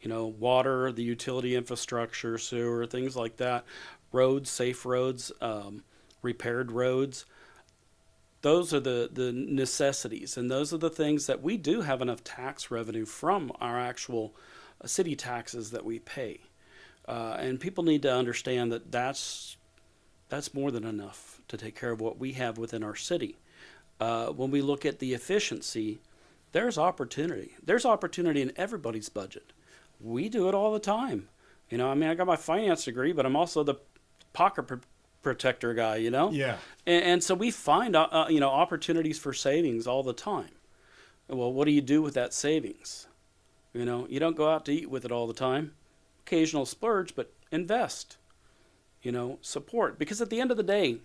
Water, the utility infrastructure, sewer, things like that, roads, safe roads, repaired roads. Those are the necessities, and those are the things that we do have enough tax revenue from our actual city taxes that we pay. And people need to understand that that's more than enough to take care of what we have within our city. When we look at the efficiency, there's opportunity. There's opportunity in everybody's budget. We do it all the time. I got my finance degree, but I'm also the pocket protector guy, Yeah. And so we find, opportunities for savings all the time. Well, what do you do with that savings? You don't go out to eat with it all the time. Occasional splurge, but invest. Support. Because at the end of the day,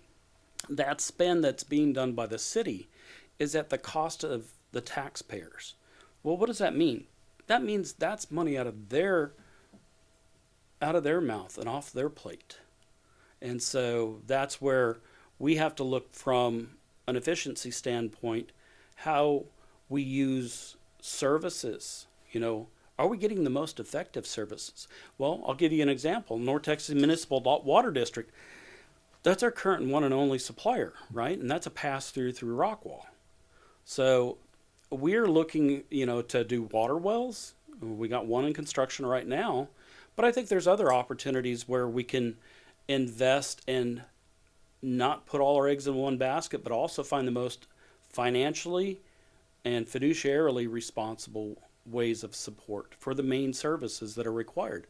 that spend that's being done by the city is at the cost of the taxpayers. Well, what does that mean? That means that's money out of their mouth and off their plate. And so that's where we have to look from an efficiency standpoint, how we use services. Are we getting the most effective services? Well, I'll give you an example. North Texas Municipal Water District, that's our current one and only supplier, right? And that's a pass-through through Rockwall. So we're looking, to do water wells. We got one in construction right now, but I think there's other opportunities where we can invest and not put all our eggs in one basket, but also find the most financially and fiduciarily responsible ways of support for the main services that are required.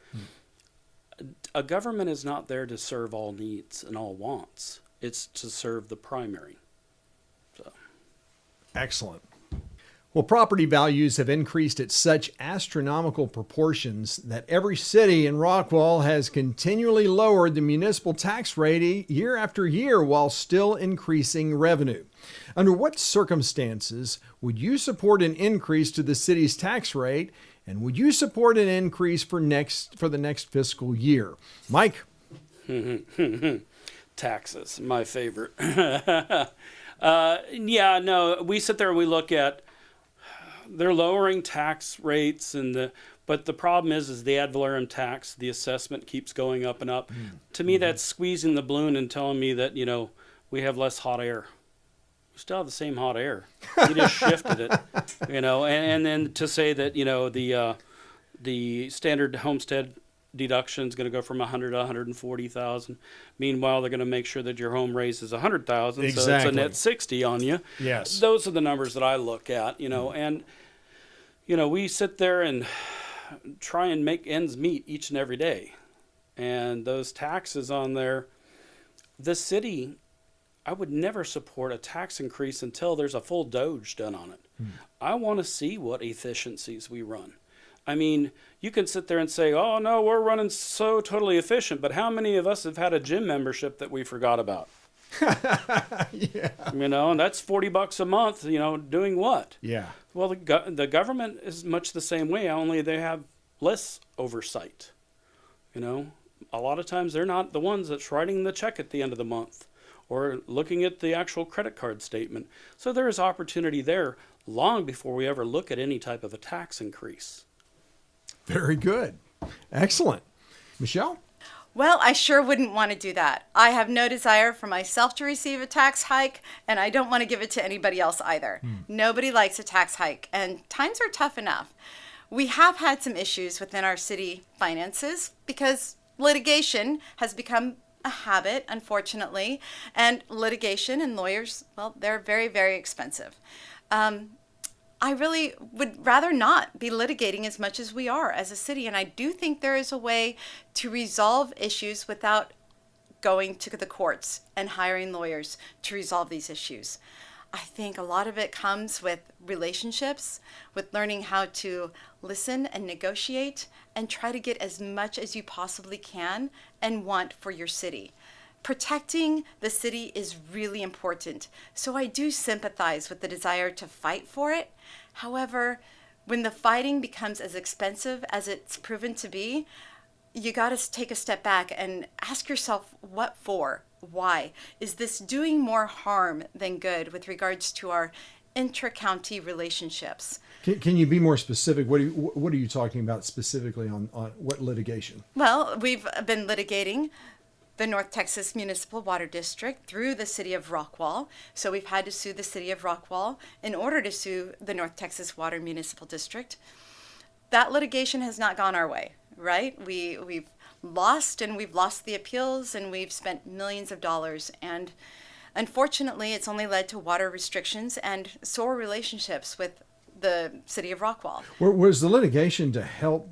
A government is not there to serve all needs and all wants. It's to serve the primary. So. Excellent. Well, property values have increased at such astronomical proportions that every city in Rockwall has continually lowered the municipal tax rate year after year while still increasing revenue. Under what circumstances would you support an increase to the city's tax rate, and would you support an increase for the next fiscal year? Mike? Taxes, my favorite. We sit there and we look at they're lowering tax rates, but the problem is the ad valorem tax, the assessment keeps going up and up. To me, that's squeezing the balloon and telling me that, we have less hot air. We still have the same hot air. You just shifted it, and then to say that, the standard homestead deduction is going to go from $100,000 to $140,000. Meanwhile, they're going to make sure that your home raises $100,000, exactly. So it's a net $60,000 on you. Yes, those are the numbers that I look at, and we sit there and try and make ends meet each and every day, and those taxes on there, the city, I would never support a tax increase until there's a full Doge done on it. I want to see what efficiencies we run. You can sit there and say, oh, no, we're running so totally efficient, but how many of us have had a gym membership that we forgot about? Yeah. And that's $40 a month, doing what? Yeah. Well, the government is much the same way, only they have less oversight. A lot of times they're not the ones that's writing the check at the end of the month or looking at the actual credit card statement. So there is opportunity there long before we ever look at any type of a tax increase. Very good. Excellent. Michelle? Well, I sure wouldn't want to do that. I have no desire for myself to receive a tax hike, and I don't want to give it to anybody else either. Nobody likes a tax hike, and times are tough enough. We have had some issues within our city finances because litigation has become a habit, unfortunately, and litigation and lawyers, well, they're very, very expensive. I really would rather not be litigating as much as we are as a city. And I do think there is a way to resolve issues without going to the courts and hiring lawyers to resolve these issues. I think a lot of it comes with relationships, with learning how to listen and negotiate and try to get as much as you possibly can and want for your city. protecting the city is really important. So I do sympathize with the desire to fight for it. However, when the fighting becomes as expensive as it's proven to be, you got to take a step back and ask yourself, what for? Why? Is this doing more harm than good with regards to our intra-county relationships? Can you be more specific? What are you talking about specifically on what litigation? Well, we've been litigating the North Texas Municipal Water District through the city of Rockwall. So we've had to sue the city of Rockwall in order to sue the North Texas Water Municipal District. That litigation has not gone our way, right? We've lost, and we've lost the appeals, and we've spent millions of dollars. And unfortunately, it's only led to water restrictions and sore relationships with the city of Rockwall. Was the litigation to help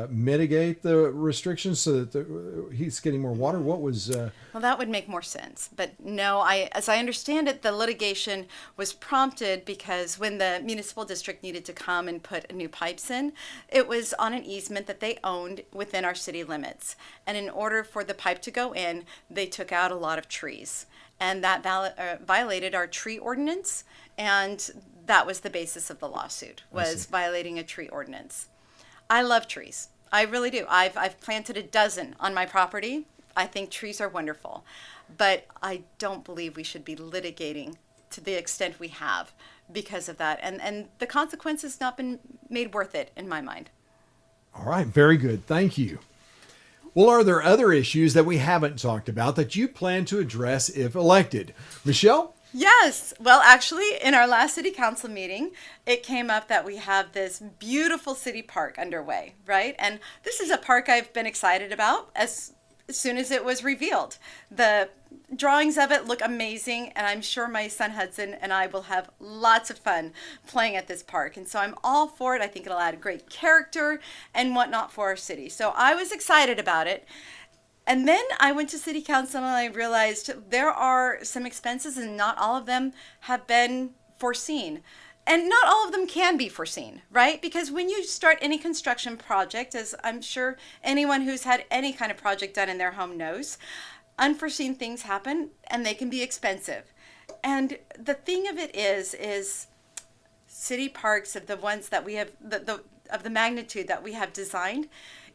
mitigate the restrictions so that Heath's getting more water? What was... Well, that would make more sense. But no, as I understand it, the litigation was prompted because when the municipal district needed to come and put new pipes in, it was on an easement that they owned within our city limits. And in order for the pipe to go in, they took out a lot of trees. And that violated our tree ordinance, and that was the basis of the lawsuit, was violating a tree ordinance. I love trees. I really do. I've planted a dozen on my property. I think trees are wonderful. But I don't believe we should be litigating to the extent we have because of that. And the consequence has not been made worth it in my mind. All right. Very good. Thank you. Well, are there other issues that we haven't talked about that you plan to address if elected? Michelle? Yes. Well, actually, in our last city council meeting, it came up that we have this beautiful city park underway, right? And this is a park I've been excited about as soon as it was revealed. The drawings of it look amazing, and I'm sure my son Hudson and I will have lots of fun playing at this park. And so I'm all for it. I think it'll add great character and whatnot for our city. So I was excited about it. And then I went to city council and I realized there are some expenses and not all of them have been foreseen. And not all of them can be foreseen, right? Because when you start any construction project, as I'm sure anyone who's had any kind of project done in their home knows, unforeseen things happen and they can be expensive. And the thing of it is city parks of the ones that we have, of the magnitude that we have designed,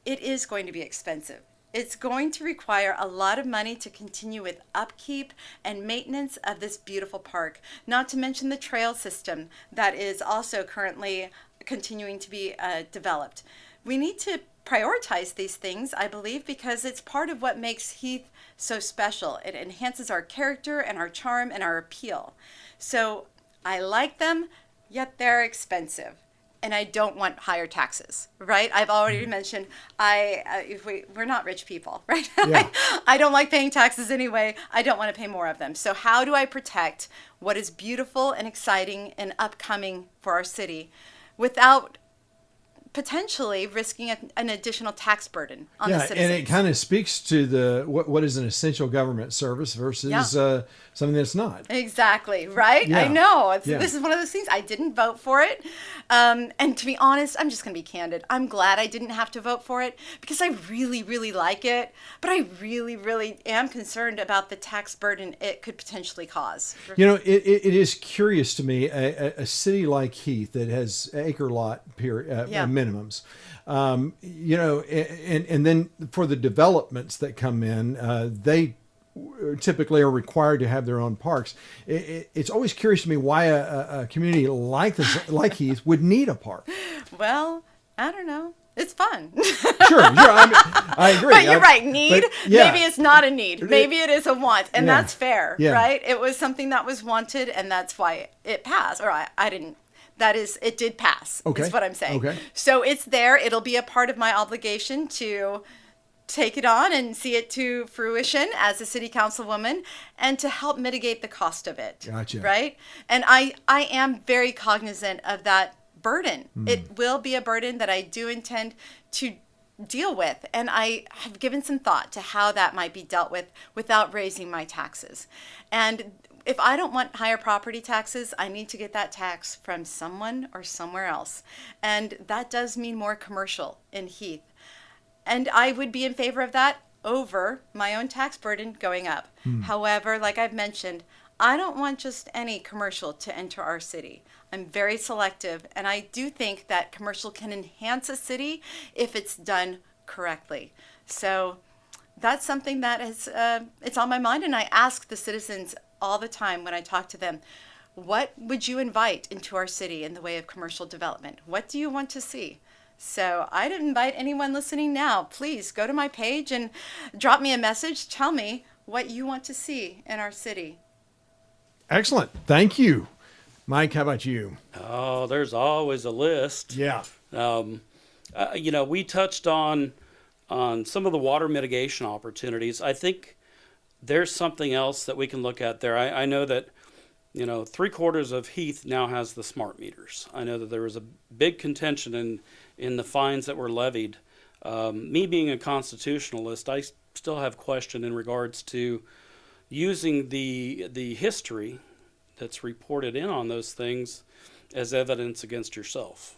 it is going to be expensive. It's going to require a lot of money to continue with upkeep and maintenance of this beautiful park, not to mention the trail system that is also currently continuing to be developed. We need to prioritize these things, I believe, because it's part of what makes Heath so special. It enhances our character and our charm and our appeal. So I like them, yet they're expensive. And I don't want higher taxes, right? I've already mentioned we're not rich people, right? Yeah. I don't like paying taxes anyway. I don't want to pay more of them. So how do I protect what is beautiful and exciting and upcoming for our city without potentially risking an additional tax burden on the citizens? And it kind of speaks to what is an essential government service versus something that's not. Exactly, right? Yeah. I know. Yeah. This is one of those things. I didn't vote for it. And to be honest, I'm just going to be candid. I'm glad I didn't have to vote for it because I really, really like it. But I really, really am concerned about the tax burden it could potentially cause. You know, it is curious to me, a city like Heath that has acre lot minimums, you know, and then for the developments that come in, they typically are required to have their own parks. It's always curious to me why a community like this, like Heath, would need a park. Well, I don't know. It's fun. Sure. I agree. But you're right. Need. But, yeah. Maybe it's not a need. Maybe it is a want. And that's fair, Yeah. right? It was something that was wanted, and that's why it passed. Or I didn't. That is, it did pass, is what I'm saying. Okay. So it's there. It'll be a part of my obligation to take it on and see it to fruition as a city councilwoman and to help mitigate the cost of it. Gotcha. Right? And I am very cognizant of that burden. It will be a burden that I do intend to deal with. And I have given some thought to how that might be dealt with without raising my taxes. And if I don't want higher property taxes, I need to get that tax from someone or somewhere else. And that does mean more commercial in Heath. And I would be in favor of that over my own tax burden going up. However, like I've mentioned, I don't want just any commercial to enter our city. I'm very selective, and I do think that commercial can enhance a city if it's done correctly. So that's something that is it's on my mind, and I ask the citizens all the time when I talk to them, what would you invite into our city in the way of commercial development? What do you want to see? So I'd invite anyone listening now, please go to my page and drop me a message. Tell me what you want to see in our city. Excellent. Thank you. Mike, how about you? Oh, there's always a list. Yeah. We touched on some of the water mitigation opportunities. I think there's something else that we can look at there. I know that, 3/4 of Heath now has the smart meters. I know that there was a big contention in the fines that were levied. Me being a constitutionalist, I still have question in regards to using the history that's reported in on those things as evidence against yourself.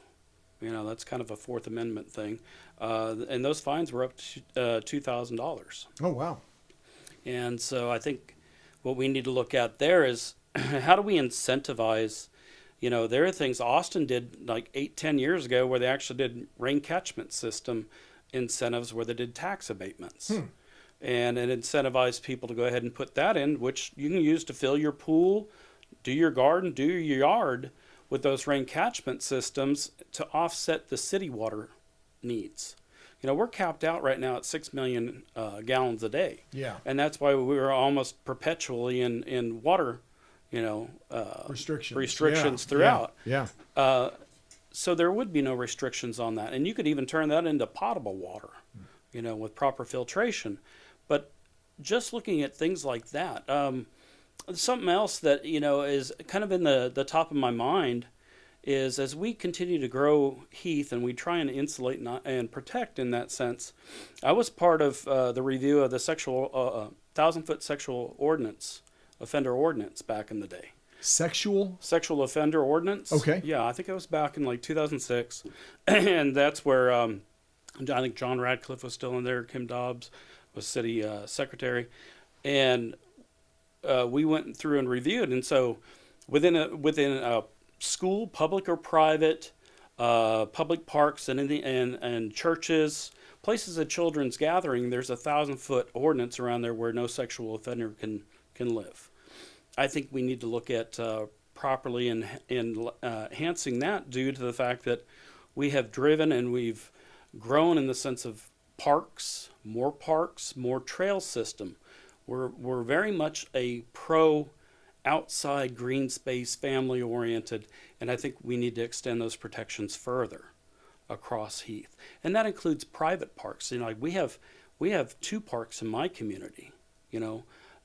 That's kind of a Fourth Amendment thing. And those fines were up to $2,000. Oh, wow. And so I think what we need to look at there is how do we incentivize, there are things Austin did like 8-10 years ago where they actually did rain catchment system incentives where they did tax abatements. And it incentivized people to go ahead and put that in, which you can use to fill your pool, do your garden, do your yard with those rain catchment systems to offset the city water needs. We're capped out right now at 6 million gallons a day. Yeah. And that's why we were almost perpetually in water, restrictions throughout. Yeah. So there would be no restrictions on that. And you could even turn that into potable water, with proper filtration. But just looking at things like that, something else that, is kind of in the top of my mind is as we continue to grow Heath and we try and insulate and protect in that sense, I was part of the review of the 1,000-foot sexual offender ordinance back in the day. Sexual offender ordinance? Okay. Yeah, I think it was back in like 2006. And that's where I think John Radcliffe was still in there, Kim Dobbs was city secretary. And we went through and reviewed. And so within a school, public or private, public parks and churches, places of children's gathering, there's a 1,000-foot ordinance around there where no sexual offender can live. I think we need to look at properly enhancing that due to the fact that we have driven and we've grown in the sense of parks, more trail system. We're very much a pro outside green space, family oriented, and I think we need to extend those protections further across Heath. And that includes private parks. We have 2 parks in my community.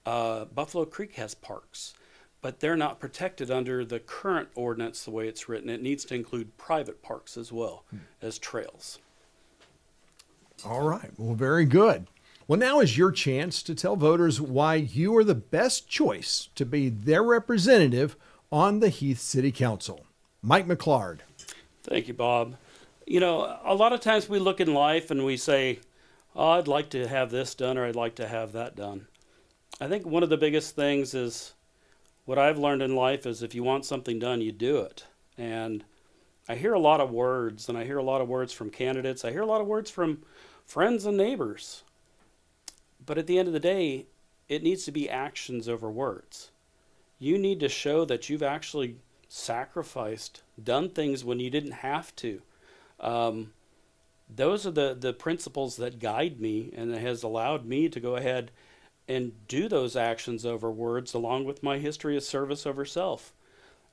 Buffalo Creek has parks, but they're not protected under the current ordinance the way it's written. It needs to include private parks as well as trails. All right. Well, very good. Well, now is your chance to tell voters why you are the best choice to be their representative on the Heath City Council. Mike McClard. Thank you, Bob. A lot of times we look in life and we say, oh, I'd like to have this done or I'd like to have that done. I think one of the biggest things is what I've learned in life is if you want something done, you do it. And I hear a lot of words, and I hear a lot of words from candidates. I hear a lot of words from friends and neighbors. But at the end of the day, it needs to be actions over words. You need to show that you've actually sacrificed, done things when you didn't have to. Those are the principles that guide me and it has allowed me to go ahead and do those actions over words along with my history of service over self.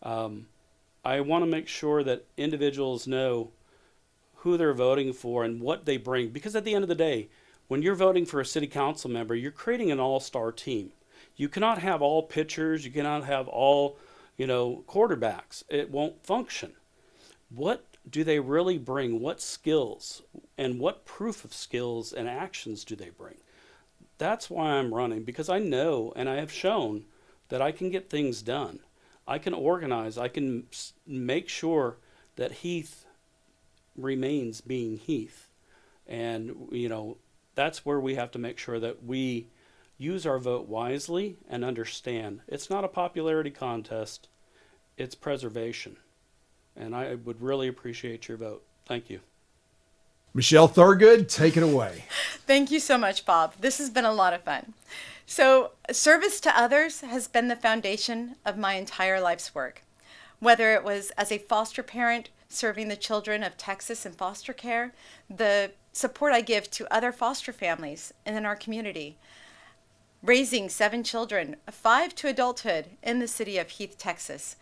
I want to make sure that individuals know who they're voting for and what they bring. Because at the end of the day, when you're voting for a city council member, you're creating an all-star team. You cannot have all pitchers. You cannot have all, quarterbacks. It won't function. What do they really bring? What skills and what proof of skills and actions do they bring? That's why I'm running, because I know and I have shown that I can get things done. I can organize. I can make sure that Heath remains being Heath. And, that's where we have to make sure that we use our vote wisely and understand it's not a popularity contest, it's preservation. And I would really appreciate your vote. Thank you. Michelle Thurgood, take it away. Thank you so much, Bob. This has been a lot of fun. So, service to others has been the foundation of my entire life's work. Whether it was as a foster parent serving the children of Texas in foster care, the support I give to other foster families in our community, raising 7 children, 5 to adulthood in the city of Heath, Texas,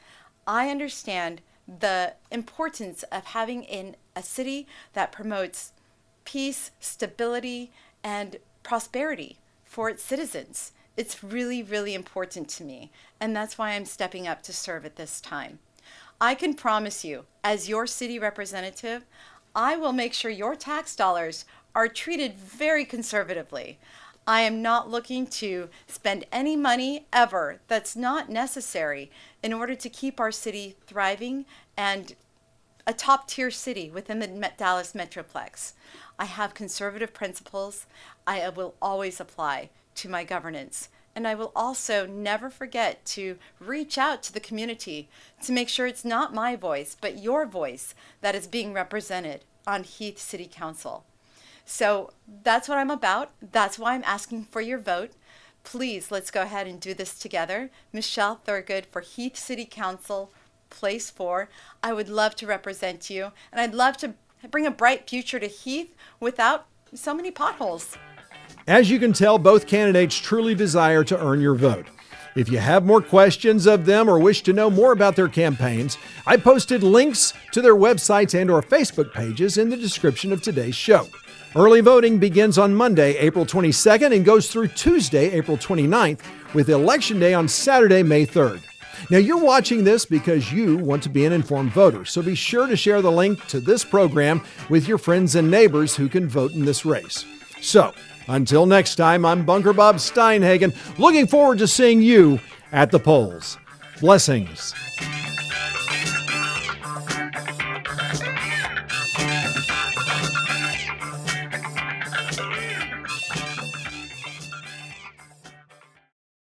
I understand the importance of having in a city that promotes peace, stability, and prosperity for its citizens. It's really, really important to me, and that's why I'm stepping up to serve at this time. I can promise you, as your city representative, I will make sure your tax dollars are treated very conservatively. I am not looking to spend any money ever that's not necessary in order to keep our city thriving and a top-tier city within the Dallas Metroplex. I have conservative principles I will always apply to my governance. And I will also never forget to reach out to the community to make sure it's not my voice, but your voice that is being represented on Heath City Council. So that's what I'm about. That's why I'm asking for your vote. Please, let's go ahead and do this together. Michelle Thurgood for Heath City Council, Place 4. I would love to represent you, and I'd love to bring a bright future to Heath without so many potholes. As you can tell, both candidates truly desire to earn your vote. If you have more questions of them or wish to know more about their campaigns, I posted links to their websites and/or Facebook pages in the description of today's show. Early voting begins on Monday, April 22nd and goes through Tuesday, April 29th, with Election Day on Saturday, May 3rd. Now, you're watching this because you want to be an informed voter, so be sure to share the link to this program with your friends and neighbors who can vote in this race. So, until next time, I'm Bunker Bob Steinhagen, looking forward to seeing you at the polls. Blessings.